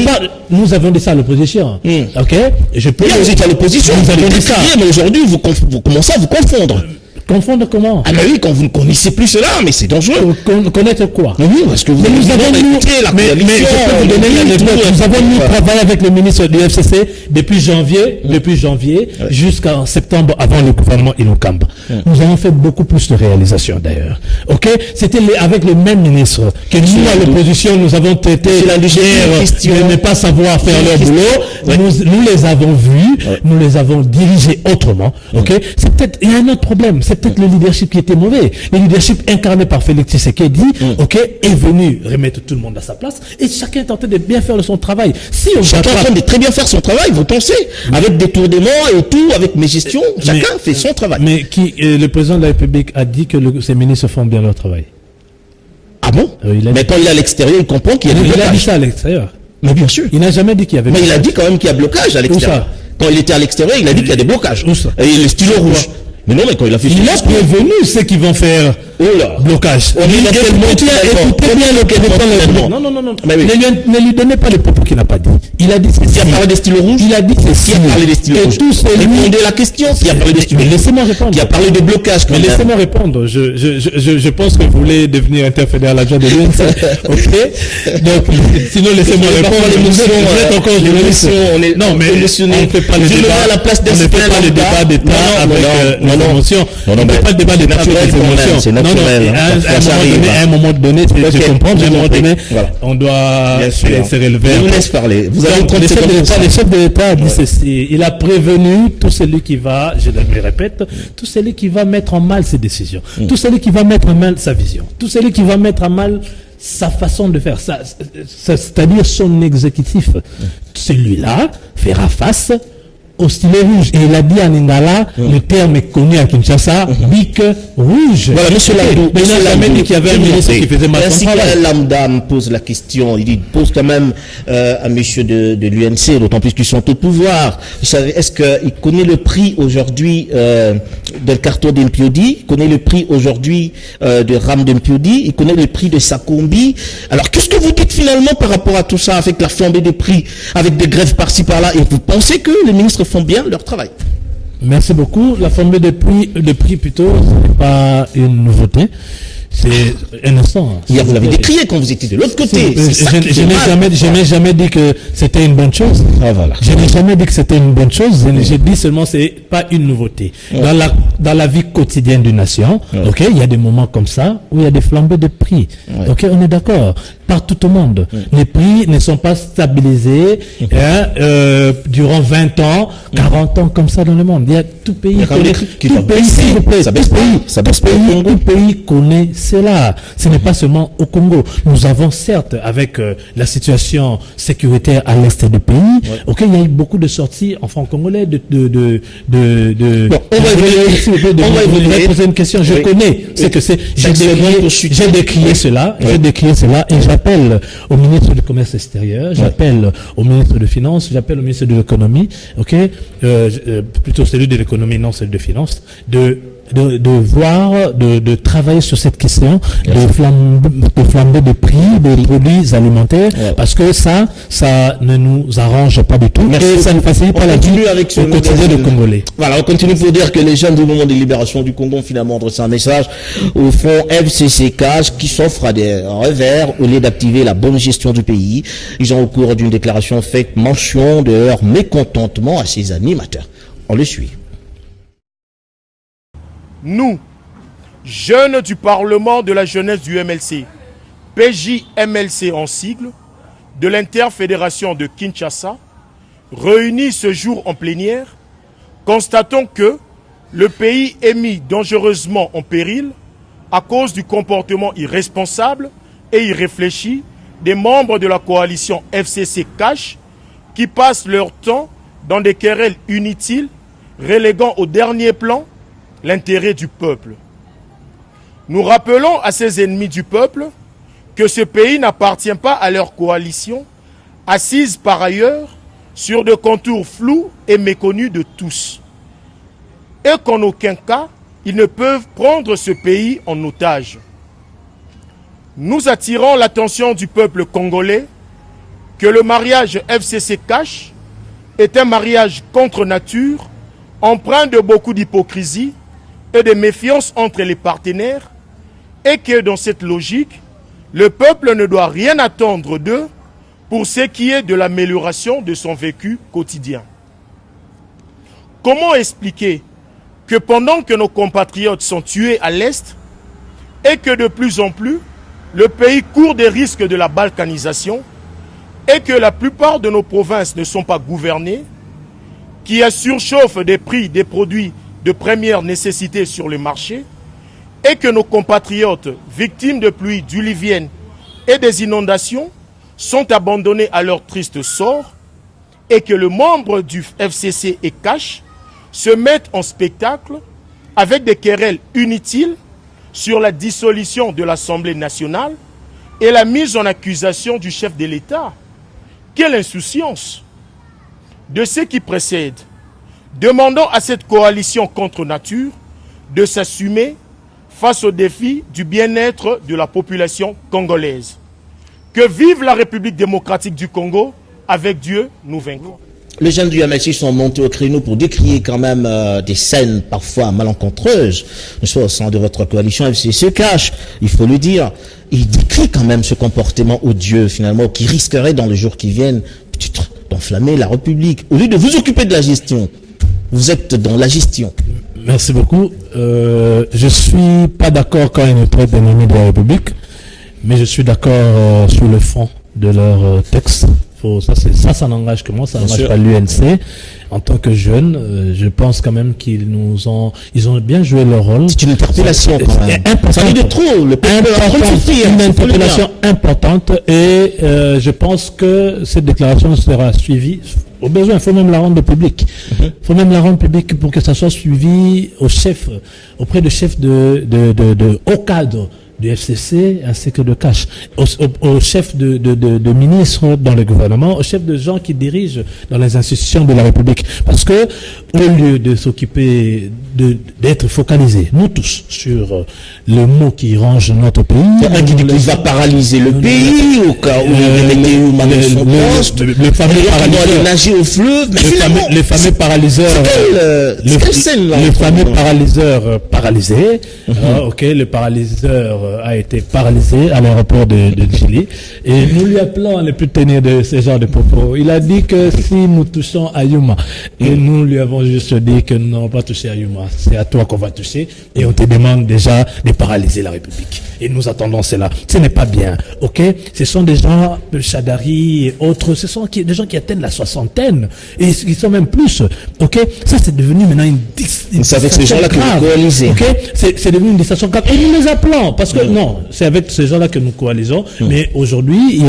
Speaker 2: Nous avons dit ça à l'opposition. Ok?
Speaker 1: Hier, vous étiez à l'opposition. Vous avez dit ça. Mais aujourd'hui, vous commencez à vous confondre.
Speaker 2: Confondre comment?
Speaker 1: Ah mais oui, quand vous ne connaissez plus cela, mais c'est dangereux.
Speaker 2: Connaître quoi?
Speaker 1: Oui, parce que vous avez
Speaker 2: nous avons nous travaillé avec le ministre du FCC depuis janvier jusqu'en septembre avant le gouvernement Inokamba. Nous avons fait beaucoup plus de réalisations d'ailleurs. Ok? C'était avec le même ministre que nous à l'opposition nous avons traité de ne pas savoir faire leur boulot. Nous les avons vus, nous les avons dirigés autrement. Ok? C'est peut-être, il y a un autre problème. C'est peut-être le leadership qui était mauvais. Le leadership incarné par Félix Tshisekedi, est venu remettre tout le monde à sa place et chacun est en train de bien faire son travail. Si on
Speaker 1: chacun est en train de très bien faire son travail, vous pensez, avec des tournements et tout, avec mes gestions, chacun fait son travail.
Speaker 2: Mais le président de la République a dit que ses ministres font bien leur travail.
Speaker 1: Ah bon? Mais quand il est à l'extérieur, il comprend qu'il y a des blocages.
Speaker 2: Il a dit ça à l'extérieur.
Speaker 1: Mais bien sûr.
Speaker 2: Il n'a jamais dit qu'il y avait.
Speaker 1: Mais il a dit quand même qu'il y a blocage à l'extérieur. Quand il était à l'extérieur, il a dit qu'il y a des blocages. Et le stylo rouge. Mais non, mais quand il a fait
Speaker 2: il a prévenu ceux qui vont faire blocage. Non. Ne lui donnez pas les propos qu'il n'a pas dit. Il a dit
Speaker 1: ceci. Il a parlé des stylos rouges.
Speaker 2: Il a dit ceci.
Speaker 1: Il a parlé des stylos rouges. Répondez la question. Il a parlé des stylos rouges.
Speaker 2: Laissez-moi répondre.
Speaker 1: Il a parlé de blocage.
Speaker 2: Mais laissez-moi répondre. Je pense que vous voulez devenir interfédéral adjoint de l'UNC. Ok. Donc, sinon laissez-moi répondre. Vous êtes encore journaliste. Non, mais on ne fait pas le débat. On ne fait pas le débat d'État avec les émotions. On ne fait pas le débat d'État avec les émotions.
Speaker 1: C'est naturel.
Speaker 2: À un moment donné, je comprends, à un moment donné, on doit se relever.
Speaker 1: Je vous laisse parler. Vous avez
Speaker 2: le chef de l'État a dit ceci. Il a prévenu tout celui qui va, je le répète, tout celui qui va mettre en mal ses décisions, tout celui qui va mettre en mal sa vision, tout celui qui va mettre en mal sa façon de faire, c'est-à-dire son exécutif. Celui-là fera face au stylet rouge. Et il a dit à Ningala, le terme est connu à Kinshasa, bic rouge.
Speaker 1: Voilà, monsieur Landou.
Speaker 2: Mais il n'a jamais dit qu'il y avait un ministre qui faisait mal son travail.
Speaker 1: Ainsi que Lambda me pose la question, il pose quand même à monsieur de l'UNC, d'autant plus qu'ils sont au pouvoir. Vous savez, est-ce qu'il connaît le prix aujourd'hui del Carto d'Impiodi, il connaît le prix aujourd'hui de Ram d'Impiodi, il connaît le prix de Sakombi. Alors qu'est-ce que vous dites finalement par rapport à tout ça, avec la flambée des prix, avec des grèves par-ci par-là, et vous pensez que les ministres font bien leur travail?
Speaker 2: Merci beaucoup. La flambée de prix plutôt, ce n'est pas une nouveauté. C'est un instant.
Speaker 1: Hier, vous l'avez décrié quand vous étiez de l'autre côté.
Speaker 2: Je n'ai jamais dit que c'était une bonne chose.
Speaker 1: Ah, voilà.
Speaker 2: Je n'ai jamais dit que c'était une bonne chose. J'ai dit seulement c'est pas une nouveauté. Ouais. Dans la vie quotidienne d'une nation, ouais. Ok, il y a des moments comme ça où il y a des flambées de prix. Ouais. Ok, on est d'accord. Partout au monde, les prix ne sont pas stabilisés durant 20 ans, 40 ans comme ça dans le monde. Il y a tout pays connaît cela. Ce n'est pas seulement au Congo. Nous avons certes, avec la situation sécuritaire à l'est du pays, ok, il y a eu beaucoup de sorties en franc congolais on va poser une question. Je connais, c'est que c'est. J'ai décrié cela, et j'appelle au ministre du Commerce extérieur, j'appelle au ministre de Finances, j'appelle au ministre de l'Économie, ok, plutôt celui de l'Économie, non celui de Finances, de voir, de travailler sur cette question de flamber de prix des produits alimentaires, parce que ça ne nous arrange pas du tout.
Speaker 1: Merci.
Speaker 2: Et ça ne facilite pas la vie au quotidien des Congolais.
Speaker 1: Voilà, on continue pour dire que les jeunes du mouvement de libération du Congo ont finalement adressé un message au front FCC Cash qui s'offre à des revers au lieu d'activer la bonne gestion du pays. Ils ont au cours d'une déclaration fait mention de leur mécontentement à ces animateurs. On le suit.
Speaker 8: Nous, jeunes du Parlement de la jeunesse du MLC, PJMLC en sigle, de l'interfédération de Kinshasa, réunis ce jour en plénière, constatons que le pays est mis dangereusement en péril à cause du comportement irresponsable et irréfléchi des membres de la coalition FCC Cash qui passent leur temps dans des querelles inutiles, reléguant au dernier plan l'intérêt du peuple. Nous rappelons à ces ennemis du peuple que ce pays n'appartient pas à leur coalition, assise par ailleurs sur des contours flous et méconnus de tous, et qu'en aucun cas, ils ne peuvent prendre ce pays en otage. Nous attirons l'attention du peuple congolais que le mariage FCC Cash est un mariage contre nature, empreint de beaucoup d'hypocrisie et de méfiance entre les partenaires, et que dans cette logique, le peuple ne doit rien attendre d'eux pour ce qui est de l'amélioration de son vécu quotidien. Comment expliquer que pendant que nos compatriotes sont tués à l'Est et que de plus en plus, le pays court des risques de la balkanisation et que la plupart de nos provinces ne sont pas gouvernées, qu'il y a surchauffe des prix des produits de première nécessité sur le marché et que nos compatriotes victimes de pluies diluviennes et des inondations sont abandonnés à leur triste sort et que les membres du FCC et Cash se mettent en spectacle avec des querelles inutiles sur la dissolution de l'Assemblée nationale et la mise en accusation du chef de l'État. Quelle insouciance! De ce qui précède, demandons à cette coalition contre nature de s'assumer face au défi du bien-être de la population congolaise. Que vive la République démocratique du Congo, avec Dieu, nous vaincrons.
Speaker 1: Les jeunes du MLC sont montés au créneau pour décrier quand même des scènes parfois malencontreuses, ne soit au sein de votre coalition FCC Cash, il faut le dire. Ils décrient quand même ce comportement odieux finalement qui risquerait dans les jours qui viennent d'enflammer la République. Au lieu de vous occuper de la gestion, vous êtes dans la gestion.
Speaker 2: Merci beaucoup. Je suis pas d'accord quand ils nous traitent d'ennemis de la République, mais je suis d'accord sur le fond de leur texte. Ça n'engage que moi, ça n'engage pas l'UNC. En tant que jeune, je pense quand même qu'ils ils ont bien joué leur rôle.
Speaker 1: C'est une interpellation quand même. Ça dit de trop.
Speaker 2: Une interpellation importante et je pense que cette déclaration sera suivie. Au besoin, il faut même la rendre publique. Il faut même la rendre publique pour que ça soit suivi auprès de chefs de haut cadre du FCC ainsi que de Cash, au chef de ministres dans le gouvernement, au chef de gens qui dirigent dans les institutions de la République. Parce que, au lieu de s'occuper d'être focalisés, nous tous, sur le mot qui range notre pays.
Speaker 1: Un qui dit qu'il va paralyser le pays au cas où
Speaker 2: le fameux paralyseur.
Speaker 1: Nager au fleuve.
Speaker 2: Le fameux paralyseur. Le fameux paralyseur paralysé. Le paralyseur a été paralysé à l'aéroport de Djili. Et nous lui appelons à ne plus tenir de ce genre de propos. Il a dit que si nous touchons à Yuma, et nous lui avons juste dit que nous n'allons pas toucher à Yuma, c'est à toi qu'on va toucher, et on te demande déjà de paralyser la République. Et nous attendons cela. Ce n'est pas bien, ok? Ce sont des gens, Chadari et autres, ce sont des gens qui atteignent la soixantaine, et ils sont même plus, ok? Ça, c'est devenu maintenant
Speaker 1: c'est avec ces gens-là que vous coalisez.
Speaker 2: Ok? C'est devenu une distraction grave. Et nous les appelons, parce que non, c'est avec ces gens-là que nous coalisons, mais aujourd'hui,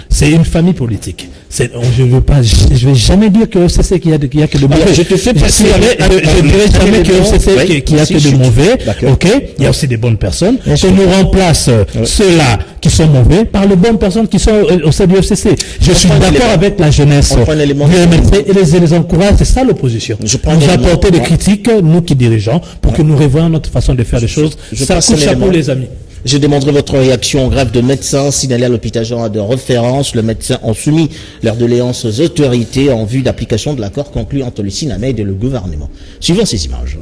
Speaker 2: c'est une famille politique. Je vais jamais dire que c'est qu'il y a que de mauvais.
Speaker 1: Je te fais passer.
Speaker 2: Je dirais jamais que c'est qu'il y a que de mauvais. Ok. Il y a aussi des bonnes personnes. Que nous remplace ceux-là qui sont mauvais par les bonnes personnes qui sont au sein du FCC. Je suis d'accord avec la jeunesse. Et les encourage. C'est ça l'opposition. Nous apporter des critiques, nous qui dirigeons, pour que nous revoyions notre façon de faire les choses. Ça coûte chapeau, les amis.
Speaker 1: Je demanderai votre réaction. Grève de médecins signalés à l'hôpital Jean de référence. Les médecins ont soumis leurs doléances aux autorités en vue d'application de l'accord conclu entre le SINAMED et le gouvernement. Suivons ces images.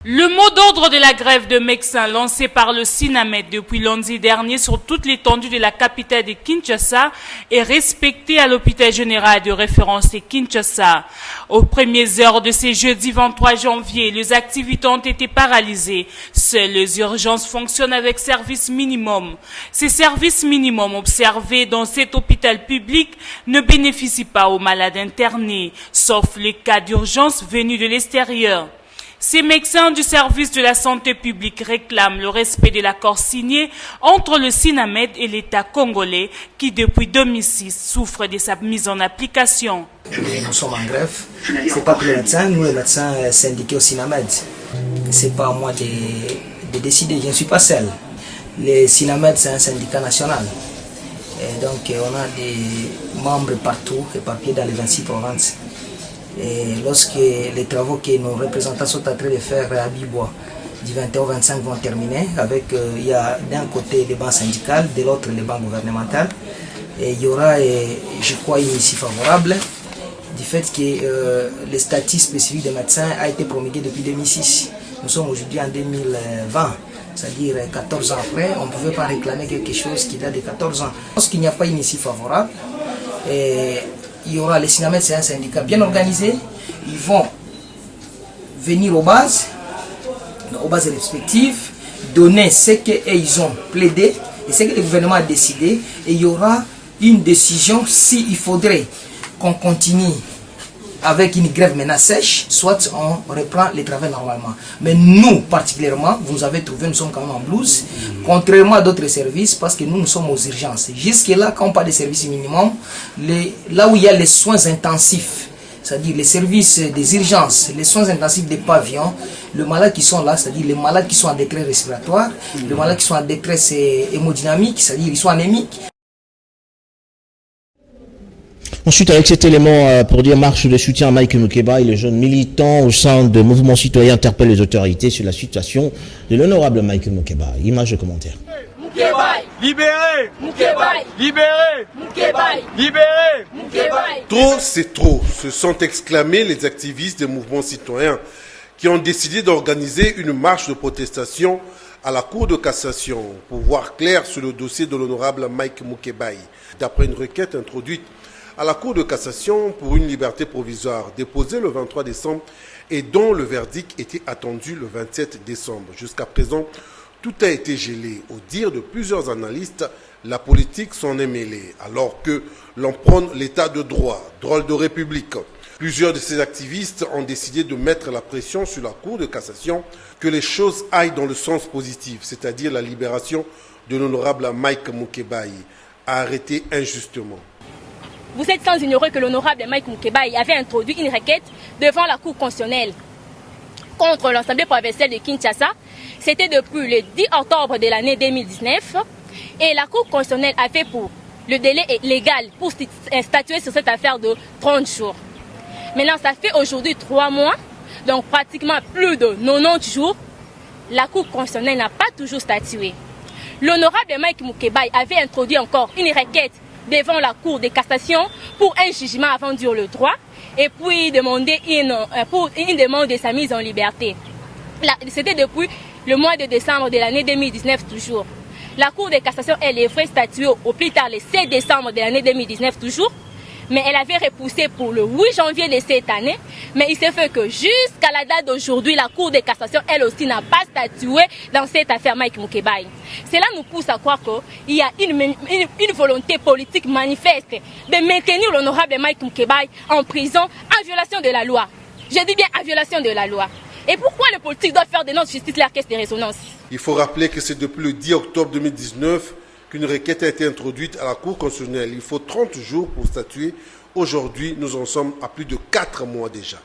Speaker 6: Le mot d'ordre de la grève de médecins lancée par le SINAMED depuis lundi dernier sur toute l'étendue de la capitale de Kinshasa est respecté à l'hôpital général de référence de Kinshasa. Aux premières heures de ce jeudi 23 janvier, les activités ont été paralysées. Seules les urgences fonctionnent avec service minimum. Ces services minimums observés dans cet hôpital public ne bénéficient pas aux malades internés, sauf les cas d'urgence venus de l'extérieur. Ces médecins du service de la santé publique réclament le respect de l'accord signé entre le SINAMED et l'État congolais qui, depuis 2006, souffre de sa mise en application.
Speaker 9: Nous sommes en grève. Ce n'est pas que les médecins, nous les médecins syndiqués au SINAMED. Ce n'est pas à moi de décider, je ne suis pas seul. Le SINAMED, c'est un syndicat national. Et donc, on a des membres partout, éparpillés dans les 26 provinces. Et lorsque les travaux que nos représentants sont en train de faire à Bibois du 21 au 25 vont terminer, il y a d'un côté les bancs syndicales, de l'autre les bancs gouvernementales. Et il y aura, je crois, une issue favorable du fait que le statut spécifique des médecins a été promulgué depuis 2006. Nous sommes aujourd'hui en 2020. C'est-à-dire 14 ans après, on ne pouvait pas réclamer quelque chose qui date de 14 ans. Lorsqu'il n'y a pas une issue favorable, il y aura les SINAMED, c'est un syndicat bien organisé. Ils vont venir aux bases respectives, donner ce qu'ils ont plaidé et ce que le gouvernement a décidé. Et il y aura une décision s'il faudrait qu'on continue avec une grève maintenant sèche, soit on reprend les travaux normalement. Mais nous, particulièrement, vous nous avez trouvé, nous sommes quand même en blouse, contrairement à d'autres services, parce que nous sommes aux urgences. Jusque-là, quand on parle des services minimums, là où il y a les soins intensifs, c'est-à-dire les services des urgences, les soins intensifs des pavillons, les malades qui sont là, c'est-à-dire les malades qui sont en détresse respiratoire, les malades qui sont en détresse hémodynamique, c'est-à-dire ils sont anémiques.
Speaker 1: Ensuite, avec cet élément pour dire marche de soutien à Mike Mukeba et les jeunes militants au sein de mouvements citoyens interpellent les autorités sur la situation de l'honorable Mike Mukeba. Image de commentaire.
Speaker 10: Mukeba, libéré! Mukeba, libéré! Mukeba, libéré! Mukeba.
Speaker 11: Trop, c'est trop, se sont exclamés les activistes des mouvements citoyens qui ont décidé d'organiser une marche de protestation à la Cour de cassation pour voir clair sur le dossier de l'honorable Mike Mukeba. D'après une requête introduite à la Cour de cassation pour une liberté provisoire déposée le 23 décembre et dont le verdict était attendu le 27 décembre. Jusqu'à présent, tout a été gelé. Au dire de plusieurs analystes, la politique s'en est mêlée, alors que l'on prône l'état de droit, drôle de république. Plusieurs de ces activistes ont décidé de mettre la pression sur la Cour de cassation que les choses aillent dans le sens positif, c'est-à-dire la libération de l'honorable Mike Mukeba, arrêté injustement.
Speaker 12: Vous êtes sans ignorer que l'honorable Mike Mukeba avait introduit une requête devant la Cour constitutionnelle contre l'Assemblée provinciale de Kinshasa. C'était depuis le 10 octobre de l'année 2019 et la Cour constitutionnelle a fait pour le délai légal pour statuer sur cette affaire de 30 jours. Maintenant, ça fait aujourd'hui 3 mois, donc pratiquement plus de 90 jours. La Cour constitutionnelle n'a pas toujours statué. L'honorable Mike Mukebai avait introduit encore une requête devant la Cour de cassation pour un jugement avant dire le droit et puis demander une demande de sa mise en liberté. C'était depuis le mois de décembre de l'année 2019 toujours. La Cour de cassation, elle devrait statuer au plus tard le 7 décembre de l'année 2019 toujours, mais elle avait repoussé pour le 8 janvier de cette année. Mais il s'est fait que jusqu'à la date d'aujourd'hui, la Cour de cassation, elle aussi, n'a pas statué dans cette affaire Mike Mukebai. Cela nous pousse à croire qu'il y a une volonté politique manifeste de maintenir l'honorable Mike Mukebai en prison en violation de la loi. Je dis bien en violation de la loi. Et pourquoi le politique doit faire de notre justice la caisse de résonance?
Speaker 11: Il faut rappeler que c'est depuis le 10 octobre 2019 qu'une requête a été introduite à la Cour constitutionnelle. Il faut 30 jours pour statuer. Aujourd'hui, nous en sommes à plus de 4 mois déjà.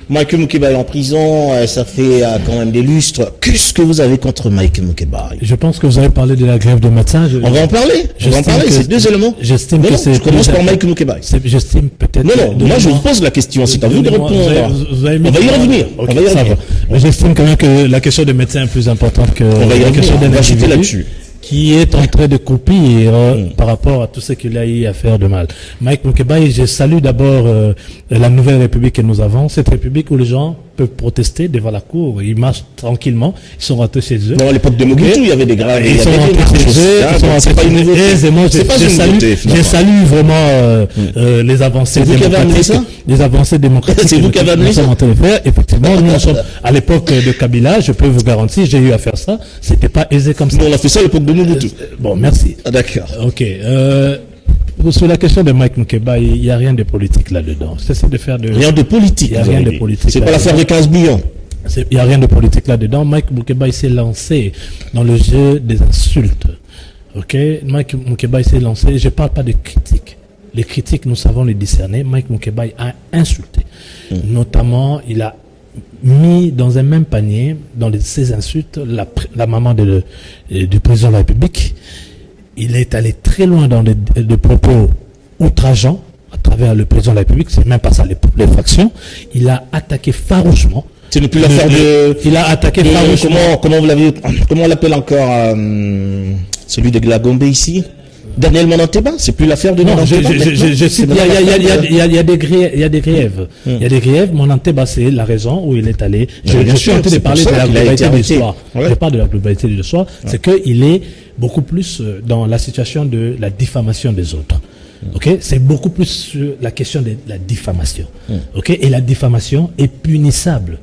Speaker 1: Mike Mukebai en prison, ça fait quand même des lustres. Qu'est-ce que vous avez contre Mike Mukebai?
Speaker 2: Je pense que vous avez parlé de la grève de médecins.
Speaker 1: On va en parler. C'est 2 éléments.
Speaker 2: J'estime que c'est...
Speaker 1: Je commence par Mike Mukebai.
Speaker 2: J'estime peut-être...
Speaker 1: Non, moi je vous pose la question. C'est à vous de répondre. On va y revenir.
Speaker 2: On va y revenir. Mais j'estime quand même que la question des médecins est plus importante que la question d'un individu
Speaker 1: là-dessus,
Speaker 2: qui est en train de croupir par rapport à tout ce qu'il a eu à faire de mal. Mike Mukebai, je salue d'abord la nouvelle république que nous avons, cette république où les gens peuvent protester devant la cour, ils marchent tranquillement, ils sont rentrés chez eux.
Speaker 1: Non, à l'époque de Mobutu, il y avait des graves.
Speaker 2: Ils sont rentrés chez eux,
Speaker 1: c'est pas une nouveauté.
Speaker 2: Je salue vraiment les avancées démocratiques, les avancées démocratiques.
Speaker 1: C'est vous qui avez amené ça?
Speaker 2: Effectivement, nous sommes à l'époque de Kabila, je peux vous garantir, j'ai eu à faire ça, c'était pas aisé comme ça.
Speaker 1: On a fait ça à l'époque de Mobutu.
Speaker 2: Bon, merci.
Speaker 1: Ah, d'accord.
Speaker 2: Ok. Sur la question de Mike Mukebai, il n'y a rien de politique là-dedans. C'est de faire de...
Speaker 1: Rien de politique.
Speaker 2: Il n'y a rien de politique.
Speaker 1: C'est pas l'affaire de 15 millions.
Speaker 2: Il n'y a rien de politique là-dedans. Mike Mukebai s'est lancé dans le jeu des insultes. Ok? Mike Mukebai s'est lancé. Je ne parle pas de critiques. Les critiques, nous savons les discerner. Mike Mukebai a insulté. Notamment, il a mis dans un même panier, dans ces insultes, la maman du président de la République. Il est allé très loin dans des propos outrageants à travers le président de la République, c'est même pas ça les fractions. Il a attaqué farouchement.
Speaker 1: C'est depuis l'affaire de...
Speaker 2: Il a attaqué farouchement.
Speaker 1: Comment on l'appelle encore celui de Glagombe ici? Daniel Monanteba, c'est plus l'affaire de Monanteba.
Speaker 2: Je cite, il y a des griefs. Il y a des griefs. Monanteba, c'est la raison où il est allé. Je suis en train de parler de la globalité de l'histoire. Je parle de la globalité de l'histoire. C'est qu'il est beaucoup plus dans la situation de la diffamation des autres. Ok, c'est beaucoup plus sur la question de la diffamation. Ok, et la diffamation est punissable.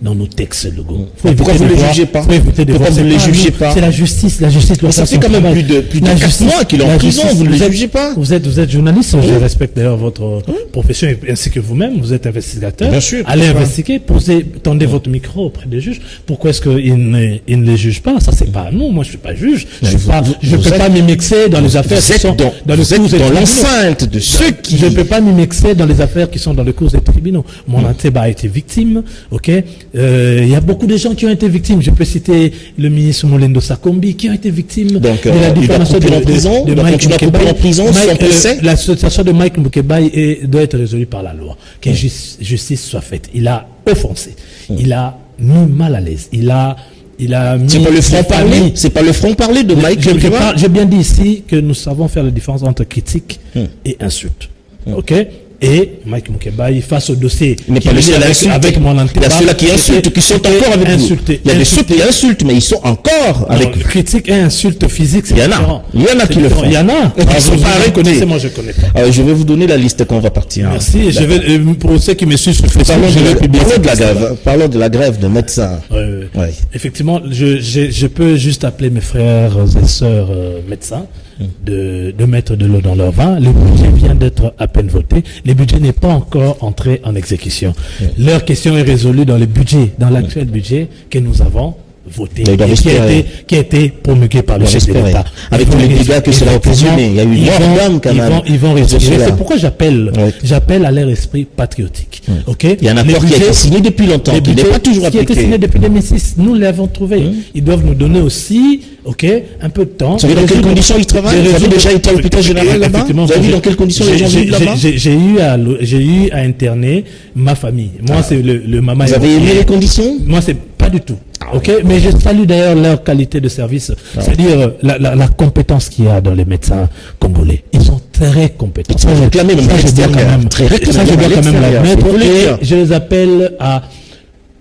Speaker 2: Dans nos textes, Logo.
Speaker 1: Pourquoi vous ne les jugez pas? Pourquoi vous ne les jugez pas?
Speaker 2: C'est la justice doit
Speaker 1: ça fait quand même plus de 4 mois qu'il est en prison, vous ne les jugez pas?
Speaker 2: Vous êtes journaliste, je respecte d'ailleurs votre profession ainsi que vous-même, vous êtes investigateur.
Speaker 1: Bien sûr.
Speaker 2: Allez investiguer, tendez votre micro auprès des juges. Pourquoi est-ce qu'ils ne les jugent pas? Ça, c'est pas à nous, moi je suis pas juge. Je peux pas m'immiscer dans les affaires qui sont dans
Speaker 1: l'enceinte de ceux qui...
Speaker 2: Je peux pas m'immiscer dans les affaires qui sont dans le cours des tribunaux. Monanteba a été victime, ok? Il y a beaucoup de gens qui ont été victimes. Je peux citer le ministre Molendo Sakombi qui a été victime de la diffamation de Mike Mukebai. La situation de Mike Mukebai doit être résolue par la loi. Que justice soit faite. Il a offensé. Il a mis mal à l'aise. Il a mis...
Speaker 1: C'est pas le franc-parler de Mike Mukebai.
Speaker 2: J'ai bien dit ici que nous savons faire la différence entre critique et insulte. Ok? Et Mike Mukebai, face au dossier,
Speaker 1: il n'est pas le seul avec Monanteba. Il y a ceux-là qui insultent, qui sont encore avec vous. Il y a ceux qui insultent, mais ils sont encore avec vous.
Speaker 2: Critique et insulte physique, c'est différent.
Speaker 1: Il y en a qui le font.
Speaker 2: Il y en a.
Speaker 1: Vous
Speaker 2: connaissez, moi je connais pas.
Speaker 1: Je vais vous donner la liste quand on va partir.
Speaker 2: Merci. Je vais, pour ceux qui me suivent sur Facebook, je vais publier.
Speaker 1: Parlons de la grève de médecins.
Speaker 2: Effectivement, je peux juste appeler mes frères et sœurs médecins de mettre de l'eau dans leur vin. Le budget vient d'être à peine voté. Le budget n'est pas encore entré en exécution. Leur question est résolue dans le budget, dans l'actuel budget que nous avons voté et qui a été promulgué par le chef de l'État.
Speaker 1: Avec tous les dégâts que cela a occasionné, il y a eu mort d'âme quand même.
Speaker 2: Ils vont respirer. C'est pourquoi j'appelle à leur esprit patriotique. Ok.
Speaker 1: Il y a un accord qui a été signé depuis longtemps, qui n'est pas toujours appliqué.
Speaker 2: Qui a été signé depuis 2006. Nous l'avons trouvé. Ils doivent nous donner aussi, un peu de temps.
Speaker 1: Vous savez dans quelles conditions ils travaillent? Vous avez déjà été à l'hôpital général là-bas? Vous avez vu dans quelles conditions les gens vivent là-bas?
Speaker 2: J'ai eu à interner ma famille. Moi, c'est le maman.
Speaker 1: Vous avez aimé les conditions?
Speaker 2: Moi, c'est pas du tout. Mais je salue d'ailleurs leur qualité de service, c'est-à-dire la compétence qu'il y a dans les médecins congolais. Ils sont très compétents.
Speaker 1: Ça, je dois quand même
Speaker 2: l'admettre. Et je les appelle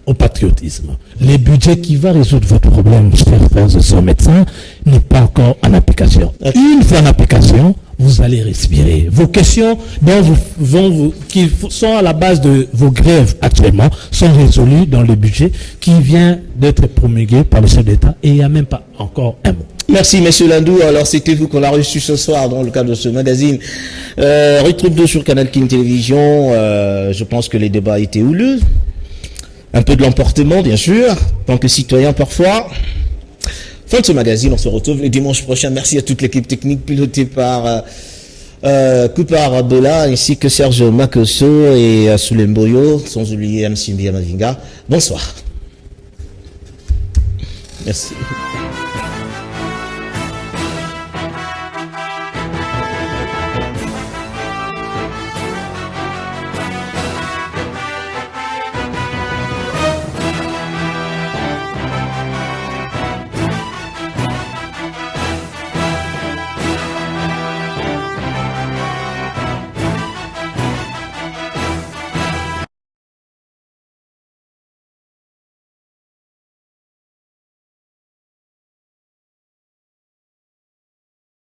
Speaker 2: au patriotisme. Le budget qui va résoudre votre problème, chers frères et sœurs médecins, n'est pas encore en application. Une fois en application, vous allez respirer. Vos questions qui sont à la base de vos grèves actuellement sont résolues dans le budget qui vient d'être promulgué par le chef d'État et il n'y a même pas encore un mot.
Speaker 1: Merci, monsieur Landou. Alors, c'était vous qu'on a reçu ce soir dans le cadre de ce magazine. Retrouve-nous sur Canal King Télévision. Je pense que les débats étaient houleux. Un peu de l'emportement, bien sûr, en tant que citoyen parfois. Fin de ce magazine, on se retrouve le dimanche prochain. Merci à toute l'équipe technique pilotée par Koupar Abola, ainsi que Serge Makoso et Soulem Boyo, sans oublier Msimbi Amavinga. Bonsoir. Merci.